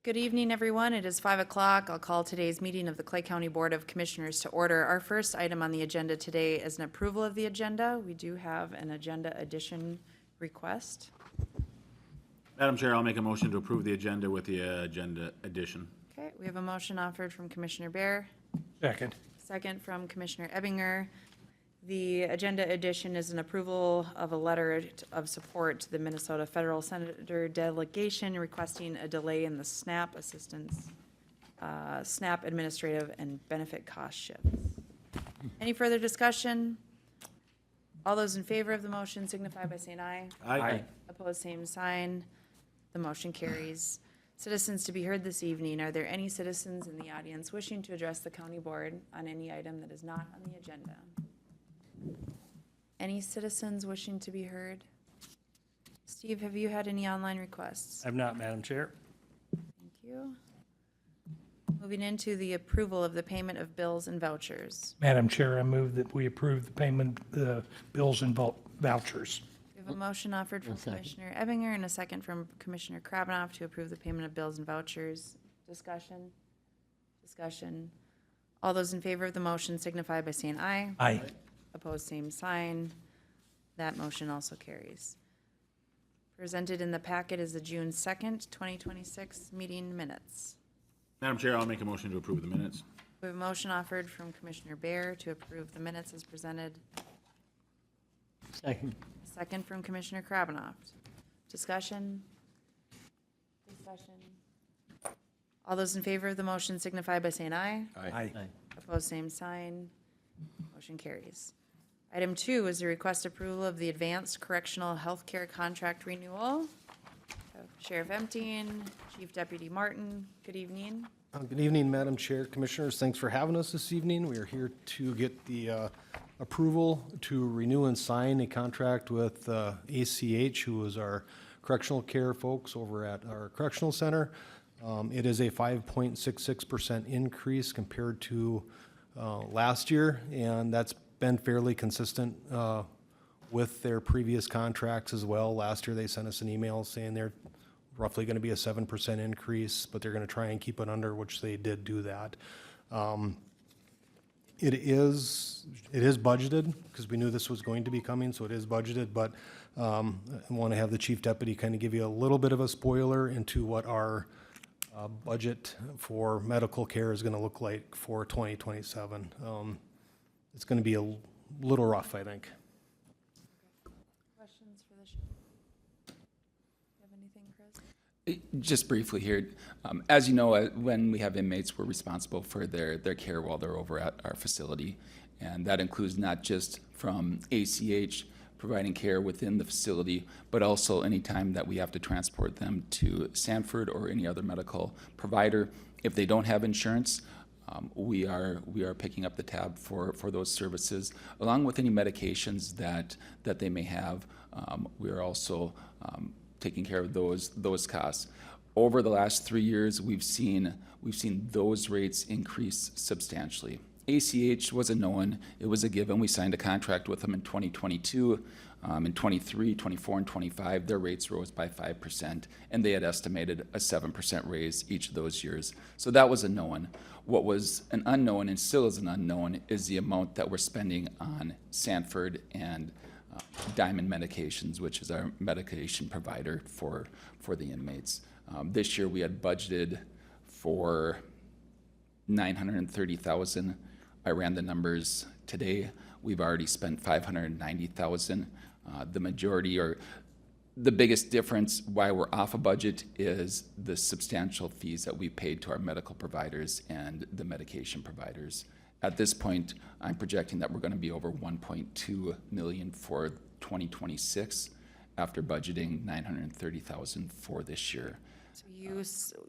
Good evening, everyone. It is 5 o'clock. I'll call today's meeting of the Clay County Board of Commissioners to order. Our first item on the agenda today is an approval of the agenda. We do have an agenda addition request. Madam Chair, I'll make a motion to approve the agenda with the agenda addition. Okay, we have a motion offered from Commissioner Bear, Second. second from Commissioner Ebbinger. The agenda addition is an approval of a letter of support to the Minnesota Federal Senator delegation requesting a delay in the SNAP assistance, SNAP administrative and benefit cost shifts. Any further discussion? All those in favor of the motion signify by saying aye. Aye. Opposed, same sign. The motion carries. Citizens to be heard this evening. Are there any citizens in the audience wishing to address the county board on any item that is not on the agenda? Any citizens wishing to be heard? Steve, have you had any online requests? I've not, Madam Chair. Thank you. Moving into the approval of the payment of bills and vouchers. Madam Chair, I move that we approve the payment, the bills and vouchers. We have a motion offered from Commissioner Ebbinger and a second from Commissioner Krabnoff to approve the payment of bills and vouchers. Discussion? Discussion. All those in favor of the motion signify by saying aye. Aye. Opposed, same sign. That motion also carries. Presented in the packet is the June 2nd, 2026 meeting minutes. Madam Chair, I'll make a motion to approve the minutes. We have a motion offered from Commissioner Bear to approve the minutes as presented. Second. Second from Commissioner Krabnoff. Discussion? Discussion? All those in favor of the motion signify by saying aye. Aye. Opposed, same sign. Motion carries. Item 2 is the request approval of the Advanced Correctional Healthcare Contract Renewal. Sheriff Empting, Chief Deputy Martin, good evening. Good evening, Madam Chair, Commissioners. Thanks for having us this evening. We are here to get the approval to renew and sign a contract with ACH, who is our correctional care folks over at our correctional center. It is a 5.66% increase compared to last year, and that's been fairly consistent with their previous contracts as well. Last year, they sent us an email saying they're roughly going to be a 7% increase, but they're going to try and keep it under, which they did do that. It is budgeted, because we knew this was going to be coming, so it is budgeted, but I want to have the chief deputy kind of give you a little bit of a spoiler into what our budget for medical care is going to look like for 2027. It's going to be a little rough, I think. Questions for the sheriff? Do you have anything, Chris? Just briefly here, as you know, when we have inmates, we're responsible for their care while they're over at our facility. And that includes not just from ACH providing care within the facility, but also any time that we have to transport them to Sanford or any other medical provider. If they don't have insurance, we are picking up the tab for those services, along with any medications that they may have. We are also taking care of those costs. Over the last 3 years, we've seen those rates increase substantially. ACH was a known, it was a given. We signed a contract with them in 2022. In 23, 24, and 25, their rates rose by 5%, and they had estimated a 7% raise each of those years. So that was a known. What was an unknown, and still is an unknown, is the amount that we're spending on Sanford and Diamond Medications, which is our medication provider for the inmates. This year we had budgeted for $930,000. I ran the numbers today. We've already spent $590,000. The majority, or the biggest difference why we're off a budget, is the substantial fees that we paid to our medical providers and the medication providers. At this point, I'm projecting that we're going to be over $1.2 million for 2026 after budgeting $930,000 for this year. So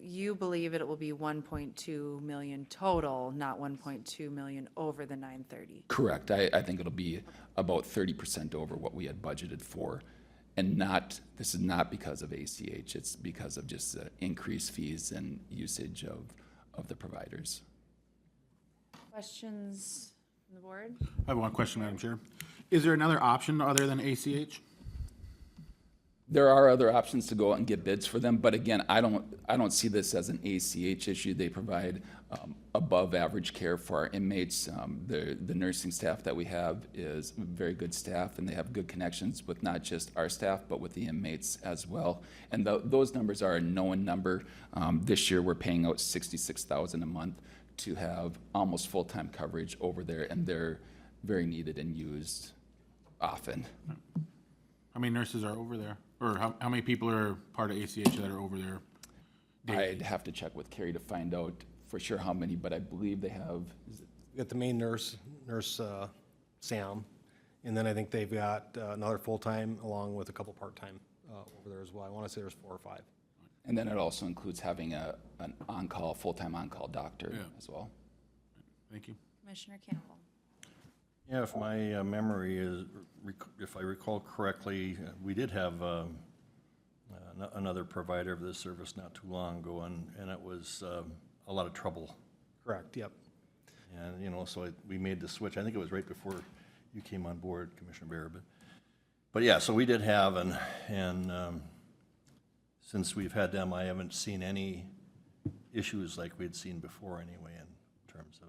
you believe it will be 1.2 million total, not 1.2 million over the 930? Correct. I think it'll be about 30% over what we had budgeted for. And this is not because of ACH, it's because of just increased fees and usage of the providers. Questions from the board? I have one question, Madam Chair. Is there another option other than ACH? There are other options to go out and get bids for them, but again, I don't see this as an ACH issue. They provide above average care for our inmates. The nursing staff that we have is very good staff, and they have good connections with not just our staff, but with the inmates as well. And those numbers are a known number. This year, we're paying out $66,000 a month to have almost full-time coverage over there, and they're very needed and used often. How many nurses are over there? Or how many people are part of ACH that are over there? I'd have to check with Carrie to find out for sure how many, but I believe they have, We got the main nurse Sam, and then I think they've got another full-time along with a couple part-time over there as well. I want to say there's 4 or 5. and then it also includes having an on-call, full-time on-call doctor Yeah. as well. Thank you. Commissioner Campbell. Yeah, if my memory is, if I recall correctly, we did have another provider of this service not too long ago, and it was a lot of trouble. Correct, yep. And, you know, so we made the switch. I think it was right before you came on board, Commissioner Bear. But yeah, so we did have, and since we've had them, I haven't seen any issues like we'd seen before anyway in terms of.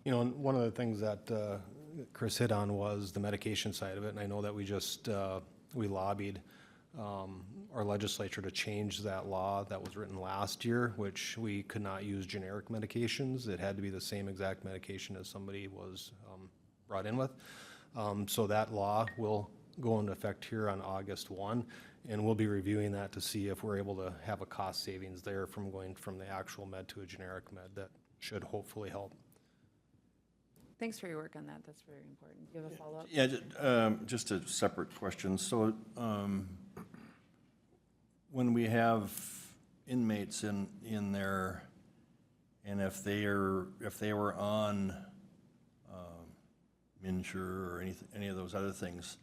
You know, and one of the things that Chris hit on was the medication side of it, and I know that we just, we lobbied our legislature to change that law that was written last year, which we could not use generic medications. It had to be the same exact medication as somebody was brought in with. So that law will go into effect here on August 1, and we'll be reviewing that to see if we're able to have a cost savings there from going from the actual med to a generic med. That should hopefully help. Thanks for your work on that. That's very important. Do you have a follow-up? Yeah, just a separate question. So, when we have inmates in there, and if they were on MNsure or any of those other things,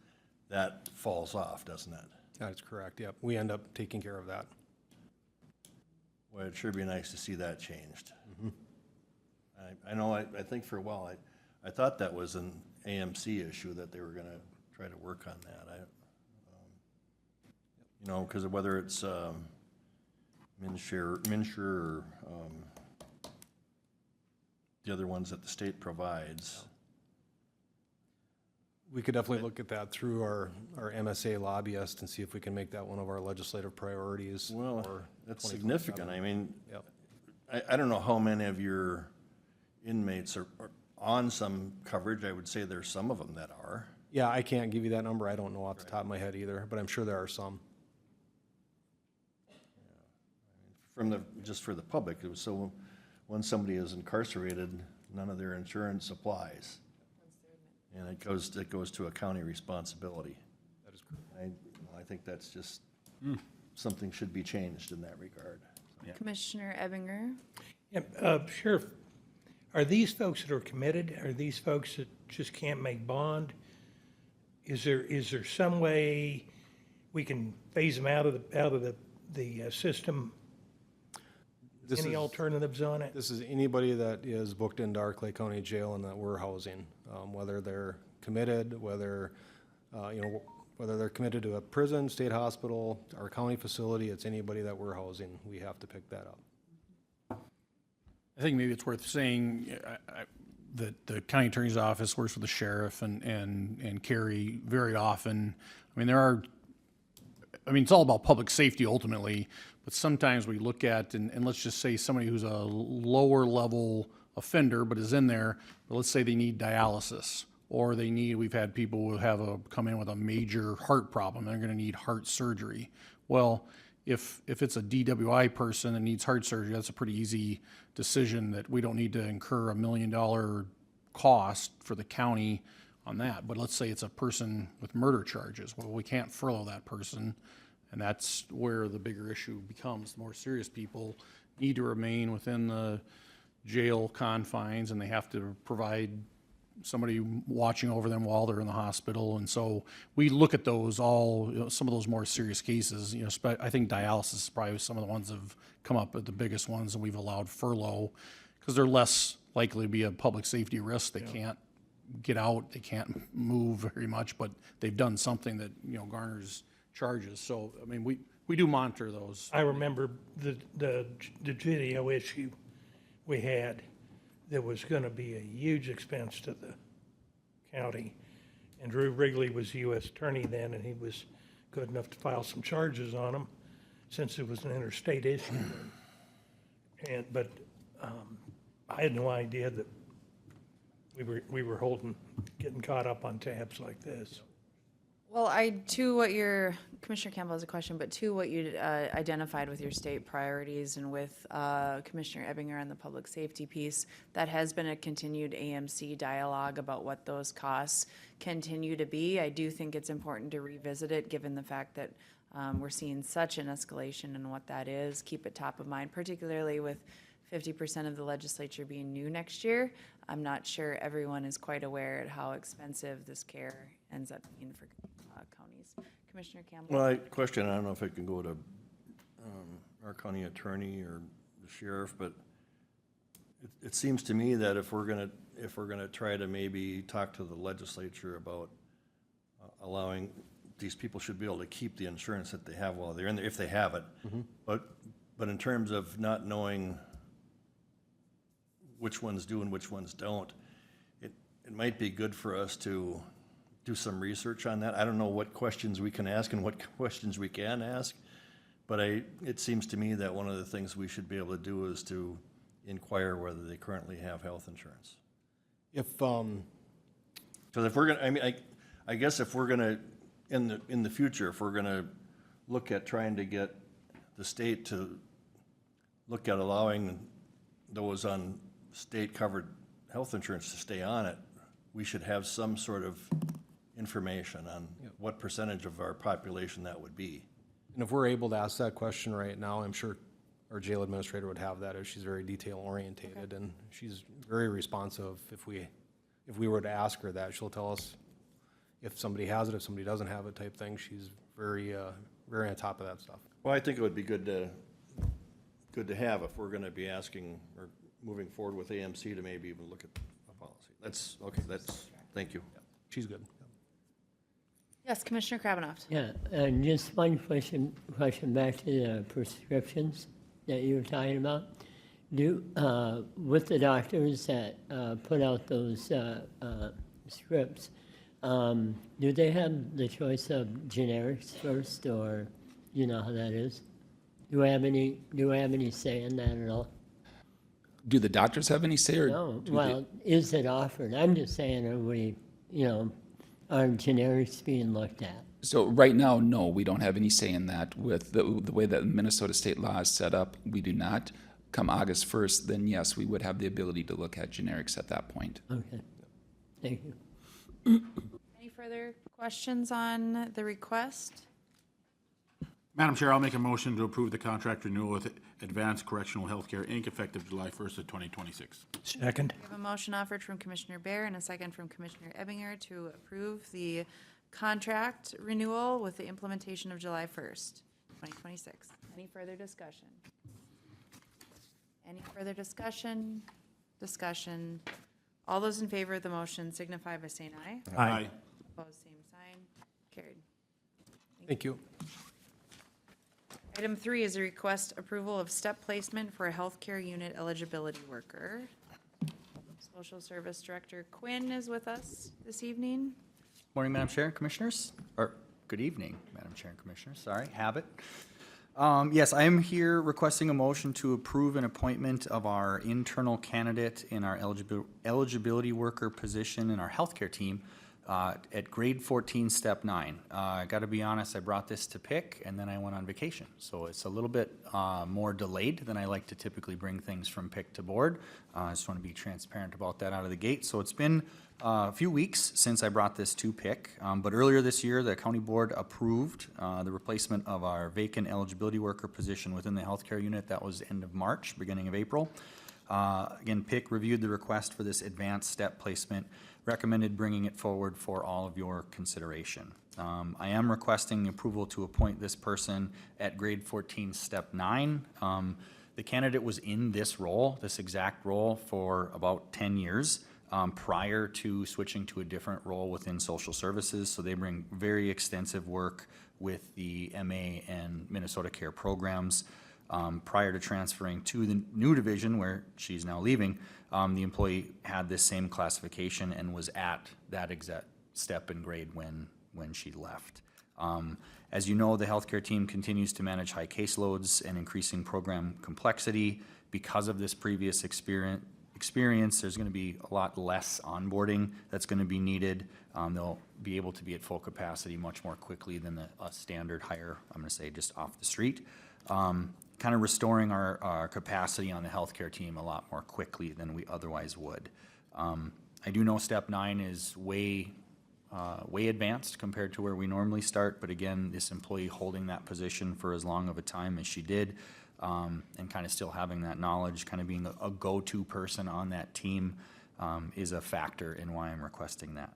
that falls off, doesn't it? That's correct, yep. We end up taking care of that. Well, it'd sure be nice to see that changed. I know, I think for a while, I thought that was an AMC issue, that they were gonna try to work on that. You know, because of whether it's MNsure or the other ones that the state provides. We could definitely look at that through our MSA lobbyist and see if we can make that one of our legislative priorities. Well, for that's 2027. significant. I mean, Yep. I don't know how many of your inmates are on some coverage. I would say there's some of them that are. Yeah, I can't give you that number. I don't know off the top of my head either, but I'm sure there are some. Just for the public, it was so when somebody is incarcerated, none of their insurance applies. And it goes to a county responsibility. That is correct. I think that's just, something should be changed in that regard. Commissioner Ebinger. Yeah, Sheriff, are these folks that are committed, are these folks that just can't make bond? Is there some way we can phase them out of the system? Any alternatives on it? This is anybody that is booked into our Clay County Jail and that we're housing, whether they're committed, whether they're committed to a prison, state hospital, our county facility, it's anybody that we're housing. We have to pick that up. I think maybe it's worth saying that the county attorney's office works with the sheriff and Carrie very often. I mean, it's all about public safety ultimately, but sometimes we look at, and let's just say somebody who's a lower level offender but is in there, but let's say they need dialysis, or we've had people who come in with a major heart problem, they're gonna need heart surgery. Well, if it's a DWI person that needs heart surgery, that's a pretty easy decision that we don't need to incur $1 million cost for the county on that. But let's say it's a person with murder charges. Well, we can't furlough that person, and that's where the bigger issue becomes. The more serious people need to remain within the jail confines, and they have to provide somebody watching over them while they're in the hospital. And so we look at those some of those more serious cases. I think dialysis is probably some of the ones that have come up with the biggest ones, and we've allowed furlough because they're less likely to be a public safety risk. They can't get out, they can't move very much, but they've done something that garners charges. So, I mean, we do monitor those. I remember the video issue we had that was gonna be a huge expense to the county. And Drew Wrigley was the U.S. attorney then, and he was good enough to file some charges on him since it was an interstate issue. But I had no idea that we were getting caught up on tabs like this. Well, Commissioner Campbell has a question, but to what you identified with your state priorities and with Commissioner Ebbinger on the public safety piece, that has been a continued AMC dialogue about what those costs continue to be. I do think it's important to revisit it, given the fact that we're seeing such an escalation in what that is. Keep it top of mind, particularly with 50% of the legislature being new next year. I'm not sure everyone is quite aware at how expensive this care ends up being for counties. Commissioner Campbell? Well, I don't know if it can go to our county attorney or the sheriff, but it seems to me that if we're gonna try to maybe talk to the legislature about allowing, these people should be able to keep the insurance that they have while they're in there, if they have it. But in terms of not knowing which ones do and which ones don't, it might be good for us to do some research on that. I don't know what questions we can ask and what questions we can ask, but it seems to me that one of the things we should be able to do is to inquire whether they currently have health insurance. Because if we're gonna, I guess if we're gonna, in the future, if we're gonna look at trying to get the state to look at allowing those on state-covered health insurance to stay on it, we should have some sort of information on what percentage of our population that would be. And if we're able to ask that question right now, I'm sure our jail administrator would have that, as she's very detail-orientated, and she's very responsive. If we were to ask her that, she'll tell us if somebody has it, if somebody doesn't have it type thing. She's very, very on top of that stuff. Well, I think it would be good to have if we're gonna be asking or moving forward with AMC to maybe even look at a policy. That's, okay, thank you. She's good. Yes, Commissioner Krabanoff. Yeah, and just one question back to the prescriptions that you were talking about. With the doctors that put out those scripts, do they have the choice of generics first, or you know how that is? Do I have any say in that at all? Do the doctors have any say, or? No, well, is it offered? I'm just saying, are generics being looked at? So right now, no, we don't have any say in that. With the way that Minnesota state law is set up, we do not. Come August 1st, then yes, we would have the ability to look at generics at that point. Okay, thank you. Any further questions on the request? Madam Chair, I'll make a motion to approve the contract renewal with Advanced Correctional Healthcare, Inc., effective July 1st of 2026. Second. We have a motion offered from Commissioner Bear and a second from Commissioner Ebbinger to approve the contract renewal with the implementation of July 1st, 2026. Any further discussion? Any further discussion? Discussion. All those in favor of the motion signify by saying aye. Aye. Opposed, same sign. Carried. Thank you. Item 3 is a request approval of step placement for a healthcare unit eligibility worker. Social Service Director Quinn is with us this evening. Morning, Madam Chair and Commissioners, or good evening, Madam Chair and Commissioners, sorry, habit. Yes, I am here requesting a motion to approve an appointment of our internal candidate in our eligibility worker position in our healthcare team at grade 14, step 9. I got to be honest, I brought this to pick and then I went on vacation. So it's a little bit more delayed than I like to typically bring things from pick to board. I just want to be transparent about that out of the gate. So it's been a few weeks since I brought this to pick, but earlier this year, the county board approved the replacement of our vacant eligibility worker position within the healthcare unit. That was end of March, beginning of April. Again, PIC reviewed the request for this advanced step placement, recommended bringing it forward for all of your consideration. I am requesting approval to appoint this person at grade 14, step 9. The candidate was in this role, this exact role, for about 10 years. prior to switching to a different role within social services. So they bring very extensive work with the MA and Minnesota Care programs. Prior to transferring to the new division where she's now leaving, the employee had this same classification and was at that exact step and grade when she left. As you know, the healthcare team continues to manage high caseloads and increasing program complexity. Because of this previous experience, there's going to be a lot less onboarding that's going to be needed. They'll be able to be at full capacity much more quickly than a standard hire, I'm going to say, just off the street. Kind of restoring our capacity on the healthcare team a lot more quickly than we otherwise would. I do know step 9 is way advanced compared to where we normally start, but again, this employee holding that position for as long of a time as she did, and kind of still having that knowledge, kind of being a go-to person on that team, is a factor in why I'm requesting that.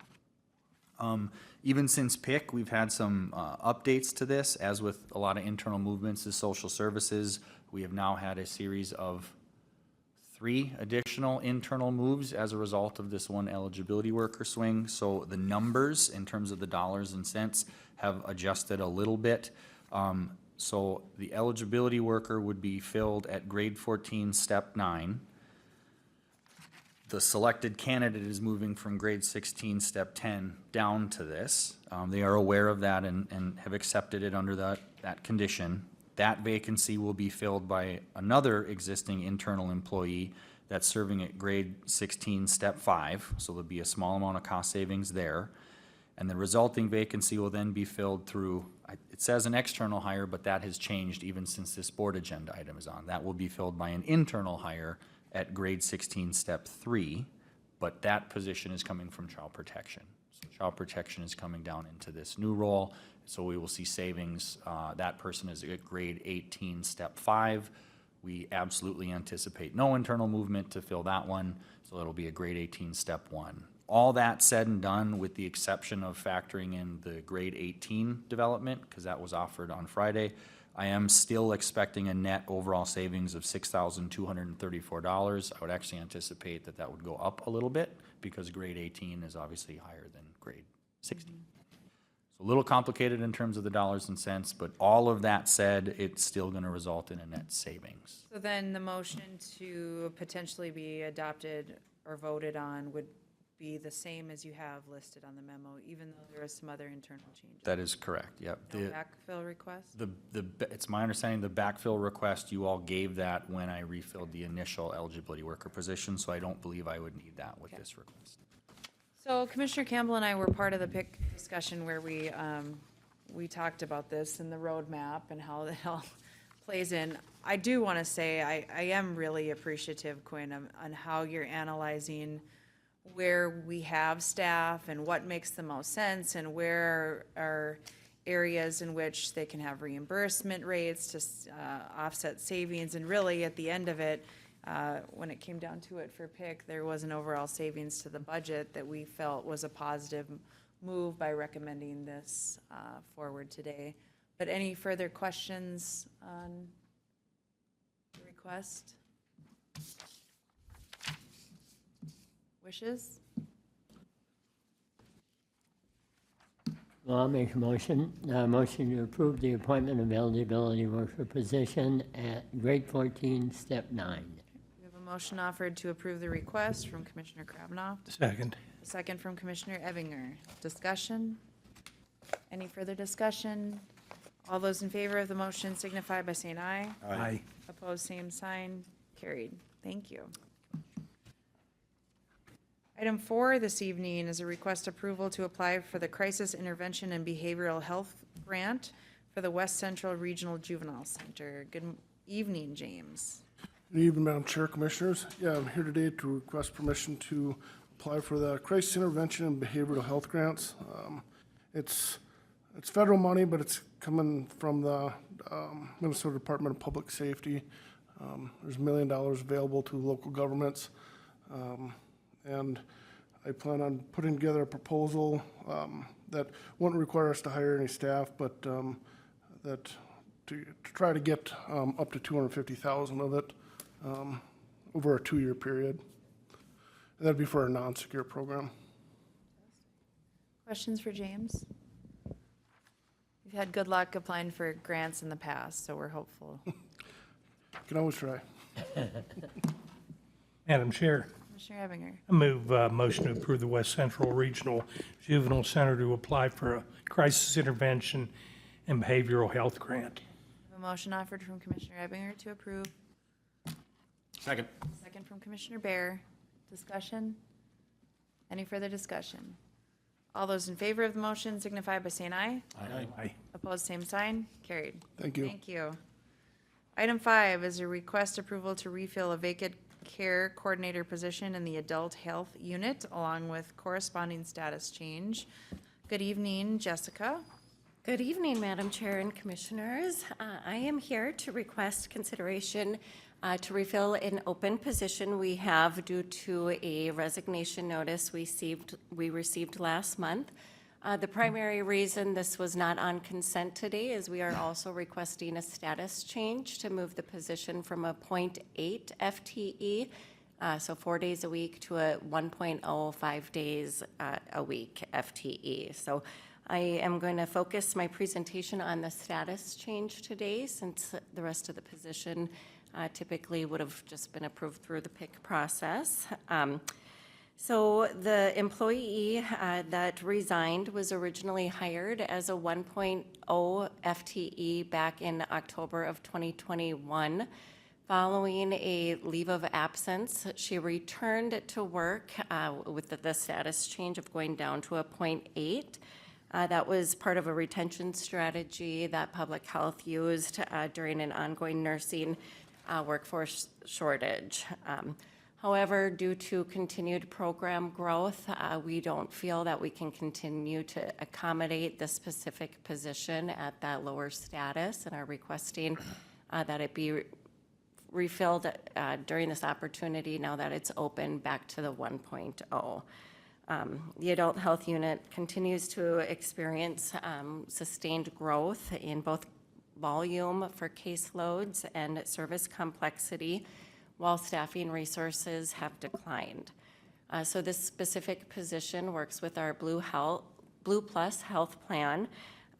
Even since PIC, we've had some updates to this. As with a lot of internal movements to social services, we have now had a series of 3 additional internal moves as a result of this one eligibility worker swing. So the numbers in terms of the dollars and cents have adjusted a little bit. So the eligibility worker would be filled at grade 14, step 9. The selected candidate is moving from grade 16, step 10 down to this. They are aware of that and have accepted it under that condition. That vacancy will be filled by another existing internal employee that's serving at grade 16, step 5. So there'll be a small amount of cost savings there. And the resulting vacancy will then be filled through, it says an external hire, but that has changed even since this board agenda item is on. That will be filled by an internal hire at grade 16, step 3, but that position is coming from child protection. So child protection is coming down into this new role, so we will see savings. That person is at grade 18, step 5. We absolutely anticipate no internal movement to fill that one, so it'll be a grade 18, step 1. All that said and done, with the exception of factoring in the grade 18 development, because that was offered on Friday, I am still expecting a net overall savings of $6,234. I would actually anticipate that would go up a little bit because grade 18 is obviously higher than grade 16. So a little complicated in terms of the dollars and cents, but all of that said, it's still going to result in a net savings. So then the motion to potentially be adopted or voted on would be the same as you have listed on the memo, even though there are some other internal changes? That is correct, yep. No backfill request? It's my understanding the backfill request, you all gave that when I refilled the initial eligibility worker position, so I don't believe I would need that with this request. So Commissioner Campbell and I were part of the PIC discussion where we talked about this and the roadmap and how the hell plays in. I do want to say I am really appreciative, Quinn, on how you're analyzing where we have staff and what makes the most sense and where are areas in which they can have reimbursement rates to offset savings. And really, at the end of it, when it came down to it for PIC, there was an overall savings to the budget that we felt was a positive move by recommending this forward today. But any further questions on the request? Wishes? Well, I'll make a motion to approve the appointment of eligibility worker position at grade 14, step 9. We have a motion offered to approve the request from Commissioner Krabnoff. Second. A second from Commissioner Ebinger. Discussion? Any further discussion? All those in favor of the motion signify by saying aye. Aye. Opposed, same sign. Carried. Thank you. Item 4 this evening is a request approval to apply for the Crisis Intervention and Behavioral Health Grant for the West Central Regional Juvenile Center. Good evening, James. Good evening, Madam Chair, Commissioners. Yeah, I'm here today to request permission to apply for the Crisis Intervention and Behavioral Health Grants. It's federal money, but it's coming from the Minnesota Department of Public Safety. There's $1 million available to local governments. And I plan on putting together a proposal that wouldn't require us to hire any staff, but that to try to get up to $250,000 of it over a 2-year period. That'd be for a non-secure program. Questions for James? We've had good luck applying for grants in the past, so we're hopeful. Can always try. Madam Chair, Commissioner Ebinger, I move motion to approve the West Central Regional Juvenile Center to apply for a crisis intervention and behavioral health grant. a motion offered from Commissioner Ebinger to approve, Second. second from Commissioner Bear. Discussion? Any further discussion? All those in favor of the motion signify by saying aye. Aye. Opposed, same sign. Carried. Thank you. Thank you. Item 5 is a request approval to refill a vacant care coordinator position in the adult health unit along with corresponding status change. Good evening, Jessica. Good evening, Madam Chair and Commissioners. I am here to request consideration to refill an open position we have due to a resignation notice we received last month. The primary reason this was not on consent today is we are also requesting a status change to move the position from a 0.8 FTE, so 4 days a week, to a 1.05 days a week FTE. So I am going to focus my presentation on the status change today, since the rest of the position typically would have just been approved through the PIC process. So the employee that resigned was originally hired as a 1.0 FTE back in October of 2021. Following a leave of absence, she returned to work with the status change of going down to a 0.8. That was part of a retention strategy that public health used during an ongoing nursing workforce shortage. However, due to continued program growth, we don't feel that we can continue to accommodate the specific position at that lower status and are requesting that it be refilled during this opportunity now that it's open back to the 1.0. The adult health unit continues to experience sustained growth in both volume for caseloads and service complexity, while staffing resources have declined. So this specific position works with our Blue Plus health plan,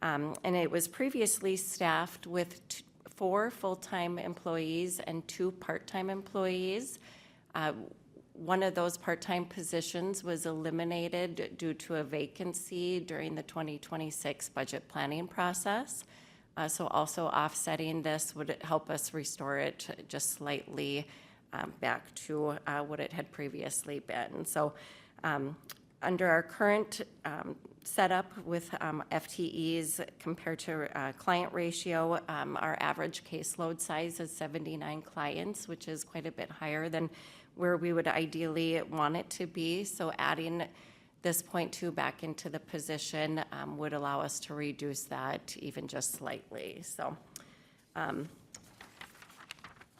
and it was previously staffed with 4 full-time employees and 2 part-time employees. One of those part-time positions was eliminated due to a vacancy during the 2026 budget planning process. So also offsetting this would help us restore it just slightly back to what it had previously been. So under our current setup with FTEs compared to client ratio, our average caseload size is 79 clients, which is quite a bit higher than where we would ideally want it to be. So adding this 0.2 back into the position would allow us to reduce that even just slightly. So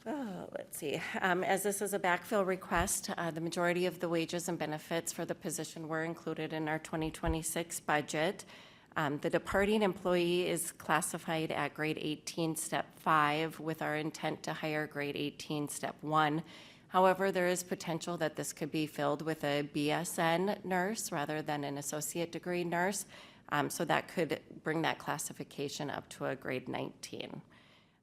let's see. As this is a backfill request, the majority of the wages and benefits for the position were included in our 2026 budget. The departing employee is classified at grade 18, step 5, with our intent to hire grade 18, step 1. However, there is potential that this could be filled with a BSN nurse rather than an associate degree nurse, so that could bring that classification up to a grade 19.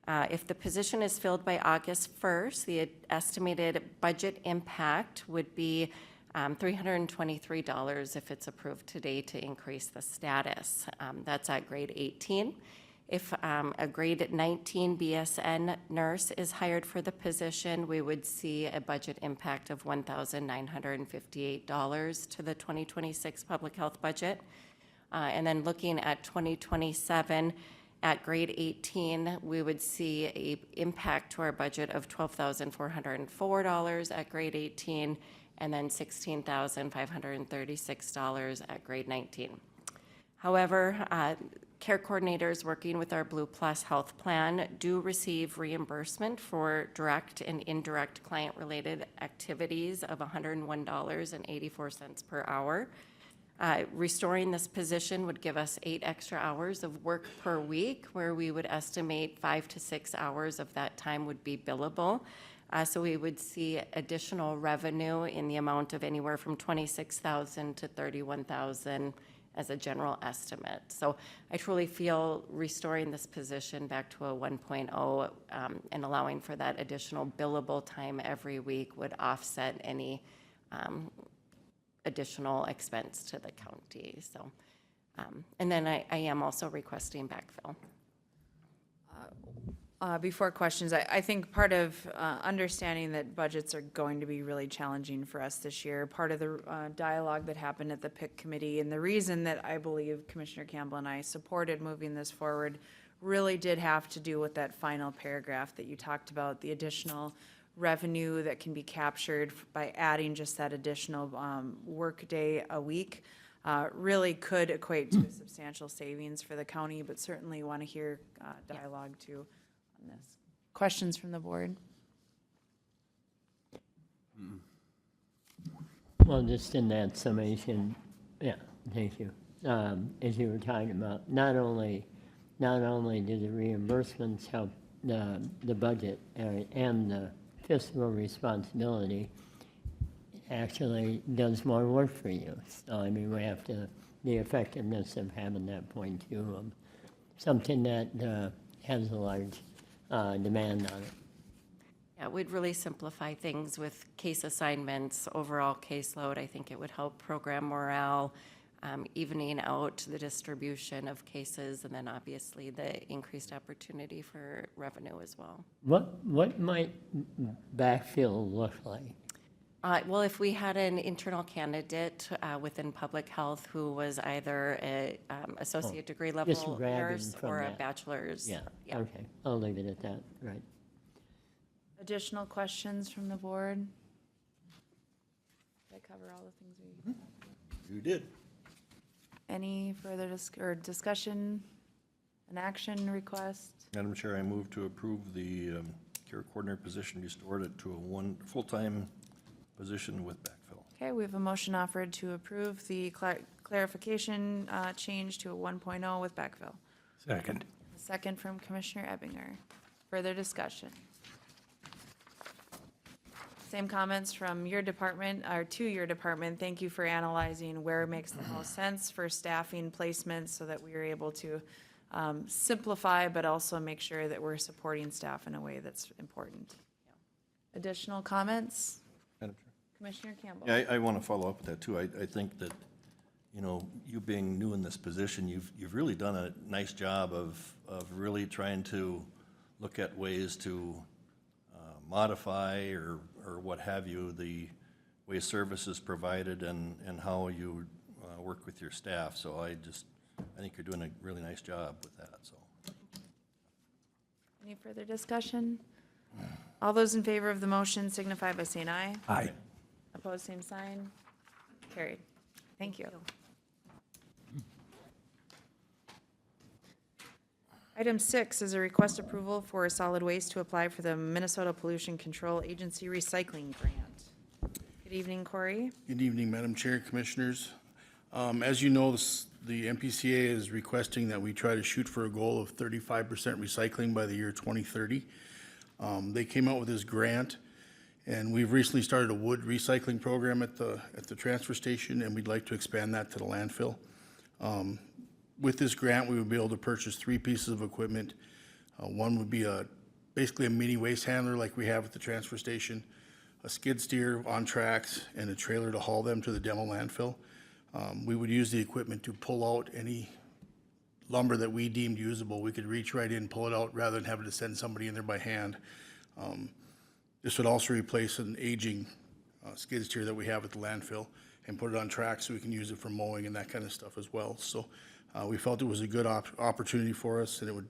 If the position is filled by August 1st, the estimated budget impact would be $323 if it's approved today to increase the status. That's at grade 18. If a grade 19 BSN nurse is hired for the position, we would see a budget impact of $1,958 to the 2026 public health budget. And then looking at 2027, at grade 18, we would see an impact to our budget of $12,404 at grade 18, and then $16,536 at grade 19. However, care coordinators working with our Blue Plus health plan do receive reimbursement for direct and indirect client-related activities of $101.84 per hour. Restoring this position would give us 8 extra hours of work per week, where we would estimate 5 to 6 hours of that time would be billable. So we would see additional revenue in the amount of anywhere from $26,000 to $31,000 as a general estimate. So I truly feel restoring this position back to a 1.0 and allowing for that additional billable time every week would offset any additional expense to the county. So, and then I am also requesting backfill. Before questions, I think part of understanding that budgets are going to be really challenging for us this year, part of the dialogue that happened at the PIC committee, and the reason that I believe Commissioner Campbell and I supported moving this forward really did have to do with that final paragraph that you talked about, the additional revenue that can be captured by adding just that additional work day a week. Really could equate to a substantial savings for the county, but certainly want to hear dialogue too on this. Questions from the board? Well, just in that summation, yeah, thank you. As you were talking about, not only do the reimbursements help the budget and the fiscal responsibility, actually does more work for you. So, I mean, we have to, the effectiveness of having that point too, of something that has a large demand on it. Yeah, we'd really simplify things with case assignments, overall caseload. I think it would help program morale, evening out the distribution of cases, and then obviously the increased opportunity for revenue as well. What might backfill look like? Well, if we had an internal candidate within public health who was either a associate degree just level grabbing nurse from or a that. bachelor's. Yeah, okay, I'll leave it at that, right. Additional questions from the board? Did I cover all the things we? You did. Any further discussion, an action request? Madam Chair, I move to approve the care coordinator position restored it to a one full-time position with backfill. Okay, we have a motion offered to approve the clarification change to a 1.0 with backfill. Second. A second from Commissioner Ebinger. Further discussion? Same comments from your department, or to your department. Thank you for analyzing where it makes the most sense for staffing placements so that we are able to simplify, but also make sure that we're supporting staff in a way that's important. Additional comments? Madam Chair? Commissioner Campbell? Yeah, I want to follow up with that too. I think that, you know, you being new in this position, you've really done a nice job of really trying to look at ways to modify or what have you, the way service is provided and how you work with your staff. So I think you're doing a really nice job with that, so. Any further discussion? All those in favor of the motion signify by saying aye. Aye. Opposed, same sign. Carried. Thank you. Item 6 is a request approval for solid waste to apply for the Minnesota Pollution Control Agency recycling grant. Good evening, Corey. Good evening, Madam Chair, Commissioners. As you know, the MPCA is requesting that we try to shoot for a goal of 35% recycling by the year 2030. They came out with this grant, and we've recently started a wood recycling program at the transfer station, and we'd like to expand that to the landfill. With this grant, we would be able to purchase 3 pieces of equipment. One would be basically a mini waste handler like we have at the transfer station, a skid steer on tracks, and a trailer to haul them to the demo landfill. We would use the equipment to pull out any lumber that we deemed usable. We could reach right in, pull it out, rather than having to send somebody in there by hand. This would also replace an aging skid steer that we have at the landfill and put it on tracks so we can use it for mowing and that kind of stuff as well. So we felt it was a good opportunity for us, and it would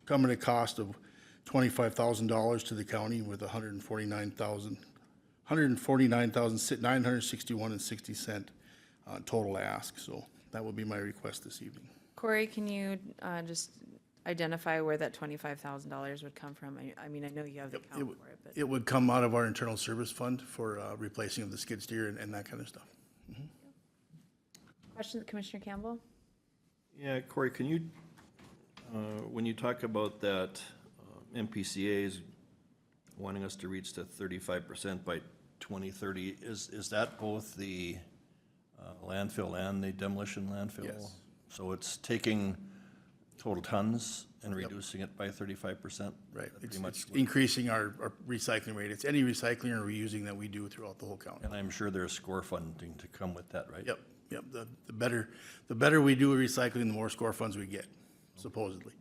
come at a cost of $25,000 to the county with $149,961.60 total ask. So that would be my request this evening. Corey, can you just identify where that $25,000 would come from? I mean, I know you have the count for it, but. It would come out of our internal service fund for replacing of the skid steer and that kind of stuff. Questions, Commissioner Campbell? Yeah, Corey, can you, when you talk about that MPCA's wanting us to reach to 35% by 2030. Is that both the landfill and the demolition landfill? Yes. So it's taking total tons and reducing it by 35%? Right. Pretty It's much. increasing our recycling rate. It's any recycling or reusing that we do throughout the whole county. And I'm sure there's score funding to come with that, right? Yep, yep. The better we do recycling, the more score funds we get, supposedly.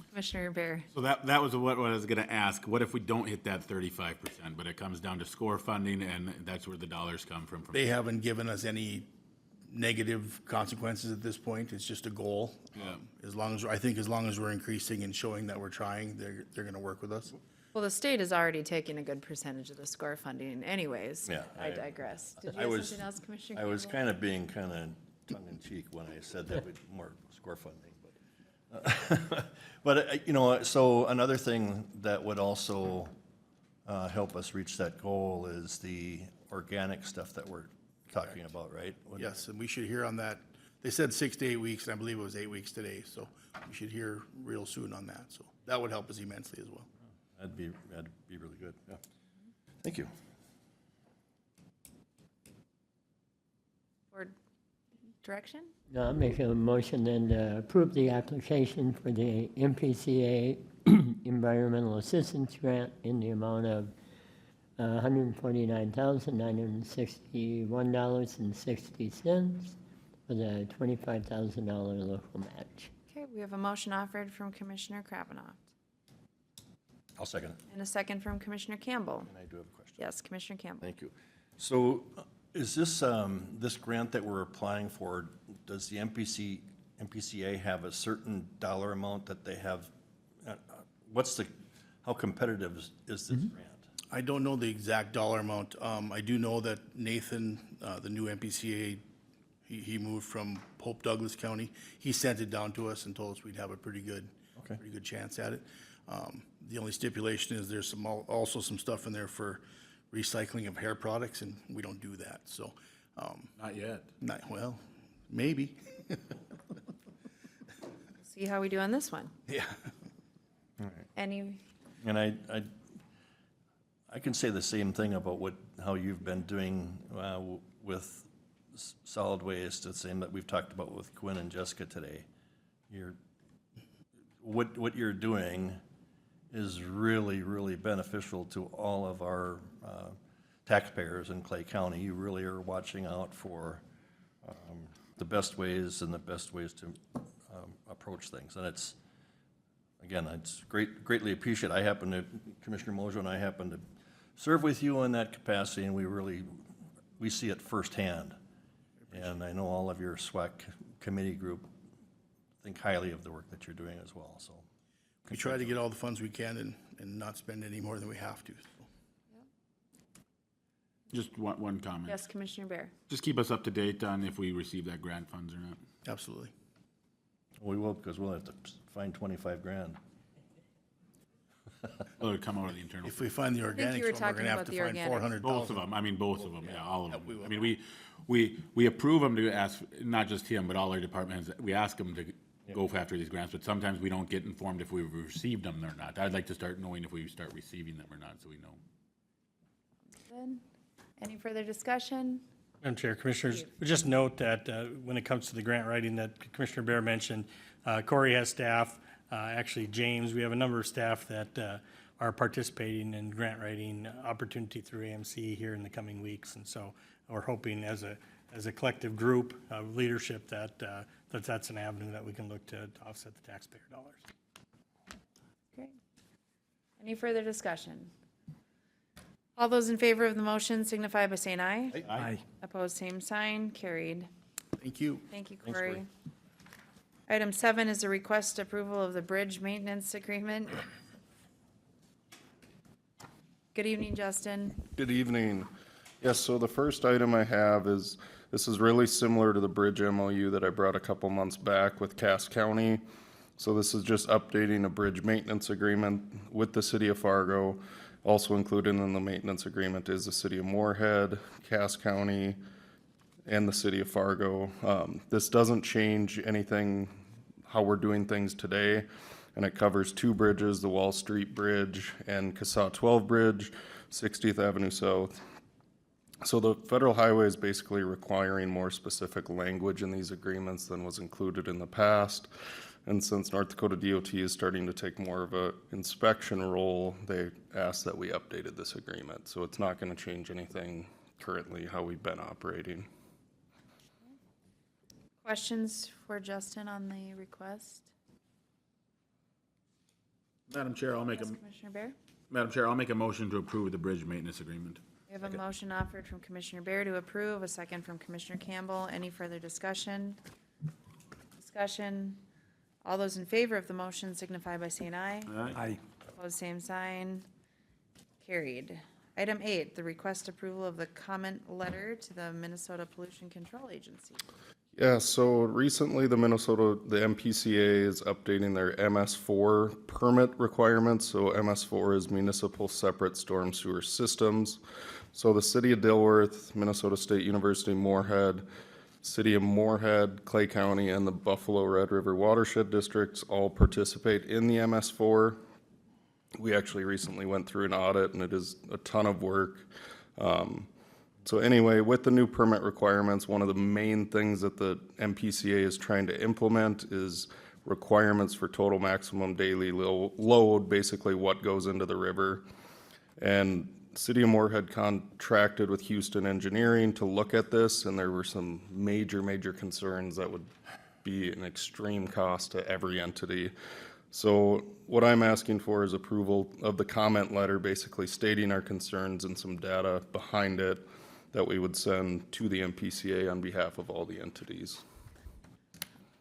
Commissioner Bear. So that was what I was gonna ask. What if we don't hit that 35%, but it comes down to score funding and that's where the dollars come from? They haven't given us any negative consequences at this point. It's just a goal. Yeah. As long as we're increasing and showing that we're trying, they're gonna work with us. Well, the state is already taking a good percentage of the score funding anyways. Yeah, I digress. Did you I have was- something else, Commissioner I was Campbell? kind of being kind of tongue-in-cheek when I said that with more score funding, but, but, you know, so another thing that would also help us reach that goal is the organic stuff that we're talking about, right? Yes, and we should hear on that. They said 6 to 8 weeks, and I believe it was 8 weeks today, so we should hear real soon on that. So that would help us immensely as well. That'd be really good, yeah. Thank you. Board direction? Now, I'll make a motion then to approve the application for the MPCA Environmental Assistance Grant in the amount of $149,961.60 for the $25,000 local match. Okay, we have a motion offered from Commissioner Krabanoff I'll second it. and a second from Commissioner Campbell. And I do have a question. Yes, Commissioner Campbell. Thank you. So is this, this grant that we're applying for, does the MPCA have a certain dollar amount that they have? How competitive is this grant? I don't know the exact dollar amount. I do know that Nathan, the new MPCA, he moved from Pope Douglas County. He sent it down to us and told us we'd have a pretty good chance at it. The only stipulation is there's also some stuff in there for recycling of hair products, and we don't do that, so. Not yet. Well, maybe. See how we do on this one. Yeah. Any, And I can say the same thing about how you've been doing with solid waste, the same that we've talked about with Quinn and Jessica today. What you're doing is really, really beneficial to all of our taxpayers in Clay County. You really are watching out for the best ways to approach things. And it's greatly appreciated. Commissioner Mojo and I happen to serve with you in that capacity, and we see it firsthand. And I know all of your SWAC committee group think highly of the work that you're doing as well, so. We try to get all the funds we can and not spend any more than we have to. Just one comment. yes, Commissioner Bear. Just keep us up to date on if we receive that grant funds or not. Absolutely. We will, because we'll have to find 25 grand. Well, it'll come out of the internal. If we find the you organics, were we're talking gonna have about to the find organics. 400,000. Both of them, I mean, both of them, yeah, all of them. we will. I mean, we approve them to ask, not just him, but all our departments, we ask them to go after these grants, but sometimes we don't get informed if we've received them or not. I'd like to start knowing if we start receiving them or not, so we know. Good. Any further discussion? Madam Chair, Commissioners, just note that when it comes to the grant writing that Commissioner Bear mentioned, Corey has staff, actually James, we have a number of staff that are participating in grant writing opportunity through AMC here in the coming weeks. And so we're hoping as a collective group of leadership that's an avenue that we can look to offset the taxpayer dollars. Great. Any further discussion? All those in favor of the motion signify by saying aye. Aye. Opposed, same sign, carried. Thank you. Thank you, Thanks, Corey. Corey. Item 7 is a request approval of the bridge maintenance agreement. Good evening, Justin. Good evening. Yes, so the first item I have is, this is really similar to the bridge MOU that I brought a couple months back with Cass County. So this is just updating a bridge maintenance agreement with the city of Fargo. Also included in the maintenance agreement is the city of Moorhead, Cass County, and the city of Fargo. This doesn't change anything, how we're doing things today. and it covers two bridges, the Wall Street Bridge and Cassaw 12 Bridge, 60th Avenue South. So the federal highway is basically requiring more specific language in these agreements than was included in the past. And since North Dakota DOT is starting to take more of a inspection role, they asked that we updated this agreement. So it's not going to change anything currently how we've been operating. Questions for Justin on the request? Madam Chair, I'll make Yes, Commissioner Bear? a motion to approve the bridge maintenance agreement. We have a motion offered from Commissioner Bear to approve, a second from Commissioner Campbell. Any further discussion? Discussion. All those in favor of the motion signify by saying aye. Aye. Opposed, same sign. Carried. Item 8, the request approval of the comment letter to the Minnesota Pollution Control Agency. Yeah, so recently the MPCA is updating their MS4 permit requirements. So MS4 is Municipal Separate Storm Sewer Systems. So the City of Dilworth, Minnesota State University Moorhead, City of Moorhead, Clay County, and the Buffalo Red River Watershed Districts all participate in the MS4. We actually recently went through an audit, and it is a ton of work. So anyway, with the new permit requirements, one of the main things that the MPCA is trying to implement is requirements for total maximum daily load, basically what goes into the river. And City of Moorhead contracted with Houston Engineering to look at this, and there were some major concerns that would be an extreme cost to every entity. So what I'm asking for is approval of the comment letter, basically stating our concerns and some data behind it that we would send to the MPCA on behalf of all the entities.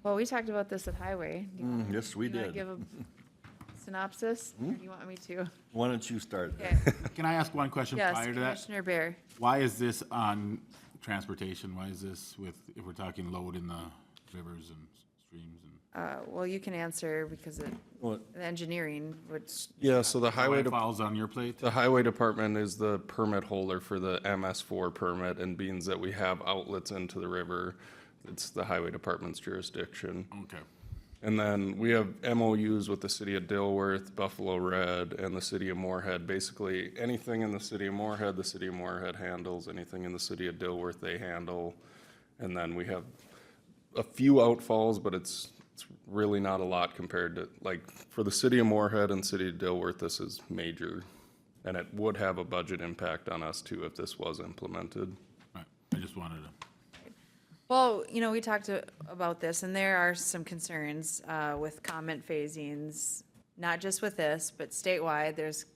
Well, we talked about this at Highway. Do you want- Yes, we do you wanna did. give a synopsis? Or do you want me to? Why don't you start? Okay. Can I ask one question Yes, prior to that? Commissioner Bear. Why is this on transportation? Why is this if we're talking load in the rivers and streams and? Well, you can answer because of Well, the engineering, which, yeah, so the Highway falls on your plate? The highway department is the permit holder for the MS4 permit, and being that we have outlets into the river, it's the highway department's jurisdiction. Okay. And then we have MOUs with the city of Dilworth, Buffalo Red, and the city of Moorhead. Basically, anything in the city of Moorhead handles. Anything in the city of Dilworth, they handle. And then we have a few outfalls, but it's really not a lot compared to, like, for the city of Moorhead and city of Dilworth, this is major. And it would have a budget impact on us too if this was implemented. Right. I just wanted to. well, we talked about this, and there are some concerns with comment phasings, not just with this, but statewide. There's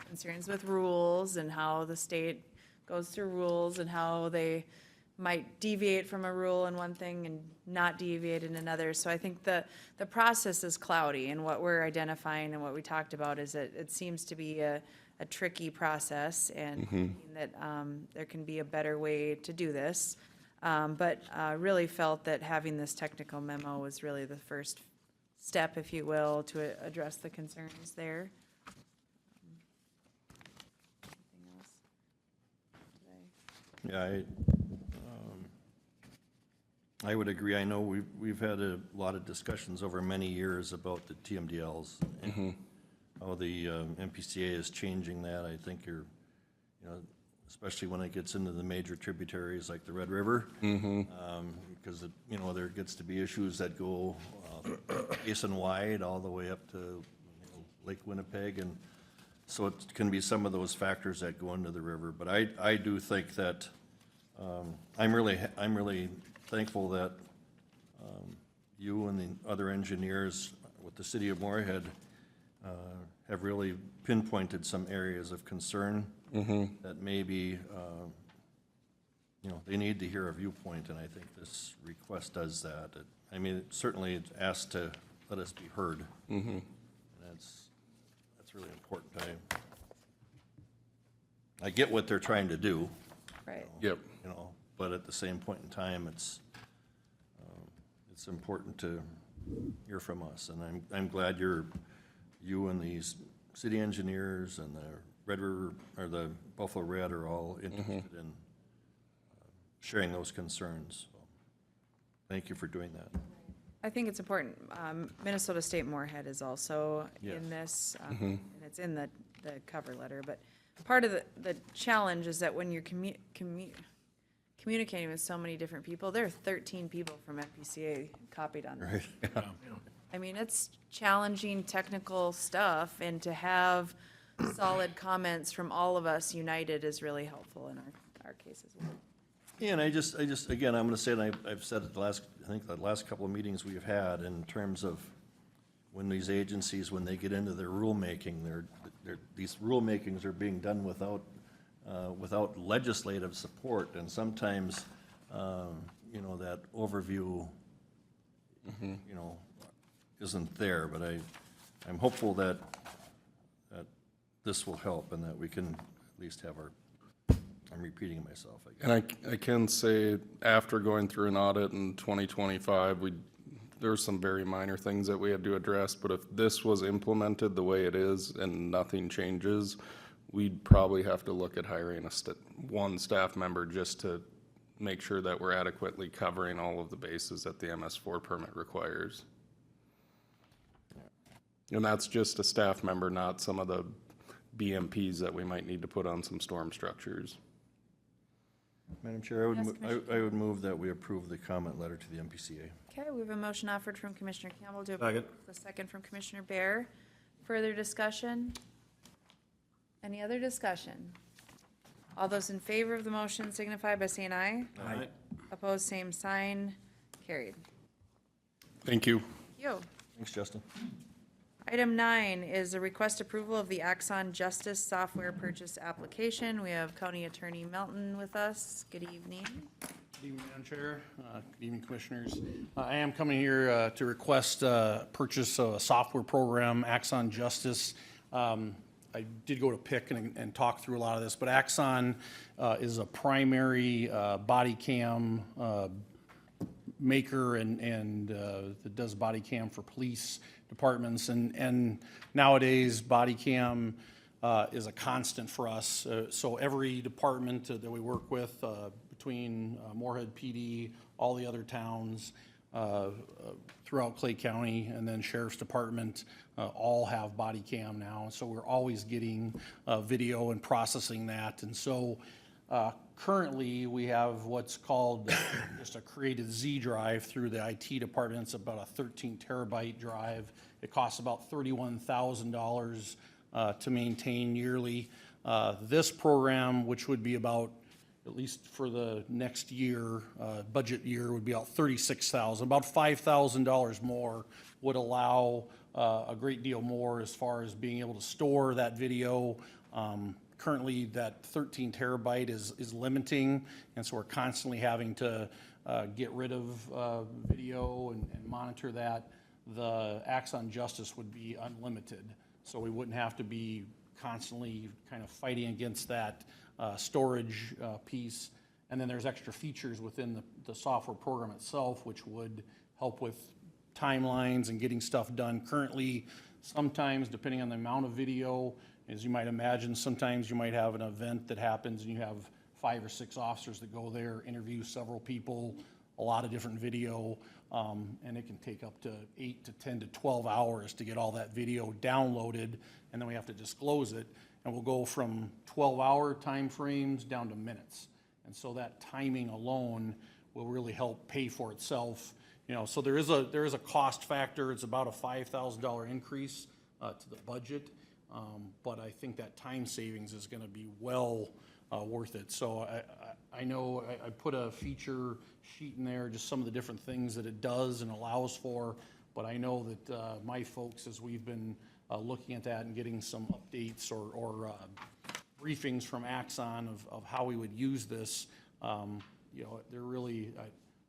concerns with rules and how the state goes through rules and how they might deviate from a rule in one thing and not deviate in another. So I think the process is cloudy, and what we're identifying and what we talked about is that it seems to be a tricky process, and that there can be a better way to do this. But really felt that having this technical memo was really the first step, if you will, to address the concerns there. Anything else today? Yeah, I would agree. I know we've had a lot of discussions over many years about the TMDLs and how the MPCA is changing that. I think especially when it gets into the major tributaries like the Red River, because there gets to be issues that go basin wide all the way up to Lake Winnipeg, and so it can be some of those factors that go into the river. But I do think that I'm really thankful that you and the other engineers with the city of Moorhead have really pinpointed some areas of concern that maybe they need to hear a viewpoint, and I think this request does that. Certainly it's asked to let us be heard. And that's really important. I get what they're trying to do. Right. Yep. But at the same point in time, it's important to hear from us, and I'm glad you and these city engineers and the Red River or the Buffalo Red are all interested in sharing those concerns. So, thank you for doing that. I think it's important. Minnesota State Moorhead is also in this, and it's in the cover letter. But part of the challenge is that when you're communicating with so many different people, there are 13 people from MPCA copied on this. Right. I mean, it's challenging technical stuff, and to have solid comments from all of us united is really helpful in our case as well. Yeah, and I just, again, I'm gonna say, and I've said it I think the last couple of meetings we've had, in terms of when these agencies, when they get into their rulemaking, these rulemakings are being done without legislative support, and sometimes, you know, that overview, you know, isn't there, but I'm hopeful that this will help and that we can at least have I'm repeating myself, I guess. And I can say, after going through an audit in 2025, there were some very minor things that we had to address, but if this was implemented the way it is and nothing changes, we'd probably have to look at hiring one staff member just to make sure that we're adequately covering all of the bases that the MS4 permit requires. And that's just a staff member, not some of the BMPs that we might need to put on some storm structures. Madam Chair, Yes, I would move that we approve the comment letter to the MPCA. Okay, we have a motion offered from Commissioner Campbell to approve. The second from Commissioner Bear. Further discussion? Any other discussion? All those in favor of the motion signify by saying aye. Aye. Opposed, same sign. Carried. Thank you. Yo. Thanks, Justin. Item 9 is a request approval of the Axon Justice Software Purchase Application. We have County Attorney Melton with us. Good evening. Good evening, Madam Chair. Good evening, Commissioners. I am coming here to request purchase of a software program, Axon Justice. I did go to PIC and talk through a lot of this, but Axon is a primary body cam maker and that does body cam for police departments. And nowadays, body cam is a constant for us. So every department that we work with, between Moorhead PD, all the other towns throughout Clay County, and then Sheriff's Department, all have body cam now. So we're always getting video and processing that. And so currently, we have what's called just a created Z drive through the IT department. It's about a 13 terabyte drive. It costs about $31,000 to maintain yearly. This program, which would be about, at least for the next year, budget year, would be about $36,000. About $5,000 more would allow a great deal more as far as being able to store that video. Currently, that 13 terabyte is limiting, and so we're constantly having to get rid of video and monitor that. The Axon Justice would be unlimited, so we wouldn't have to be constantly kind of fighting against that storage piece. And then there's extra features within the software program itself, which would help with timelines and getting stuff done. Currently, sometimes, depending on the amount of video, as you might imagine, sometimes you might have an event that happens and you have 5 or 6 officers that go there, interview several people, a lot of different video, and it can take up to 8 to 10 to 12 hours to get all that video downloaded, and then we have to disclose it, and we'll go from 12-hour time frames down to minutes. And so that timing alone will really help pay for itself. You know, so there is a cost factor. It's about a $5,000 increase to the budget. But I think that time savings is going to be well worth it. So I know I put a feature sheet in there, just some of the different things that it does and allows for, but I know that my folks, as we've been looking at that and getting some updates or briefings from Axon of how we would use this, you know, they're really,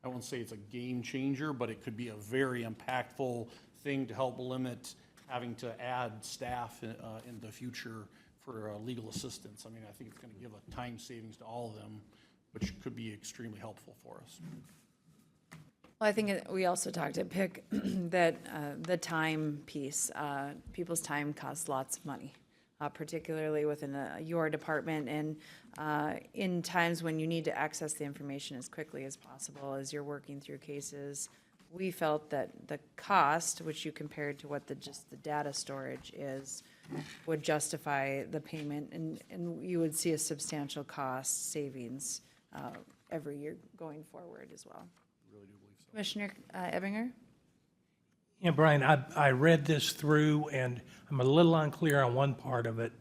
I won't say it's a game changer, but it could be a very impactful thing to help limit having to add staff in the future for legal assistance. I mean, I think it's going to give a time savings to all of them, which could be extremely helpful for us. Well, I think we also talked at PIC that the time piece, people's time costs lots of money, particularly within your department, and in times when you need to access the information as quickly as possible as you're working through cases, we felt that the cost, which you compared to what just the data storage is, would justify the payment, and you would see a substantial cost savings every year going forward as well. Commissioner Ebinger? Yeah, Brian, I read this through, and I'm a little unclear on one part of it.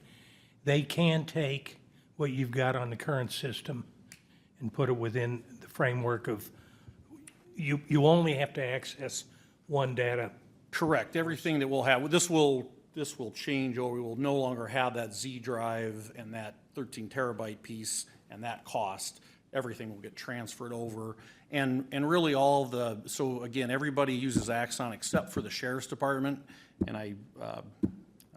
They can take what you've got on the current system and put it within the framework of, you only have to access one data. Correct. Everything that we'll have, this will change, or we will no longer have that Z drive and that 13 terabyte piece and that cost. Everything will get transferred over. And really all the, so again, everybody uses Axon except for the sheriff's department. And I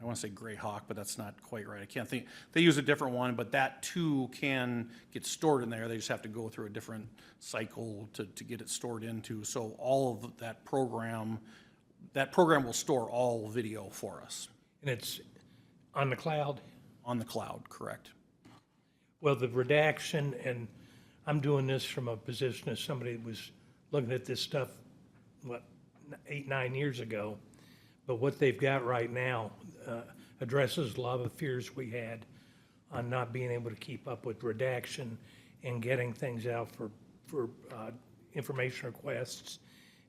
want to say Greyhawk, but that's not quite right. I can't think. They use a different one, but that too can get stored in there. They just have to go through a different cycle to get it stored into. So all of that program will store all video for us. And it's on the cloud? On the cloud, correct. Well, the redaction, and I'm doing this from a position as somebody that was looking at this stuff, 8, 9 years ago. But what they've got right now addresses a lot of the fears we had on not being able to keep up with redaction and getting things out for information requests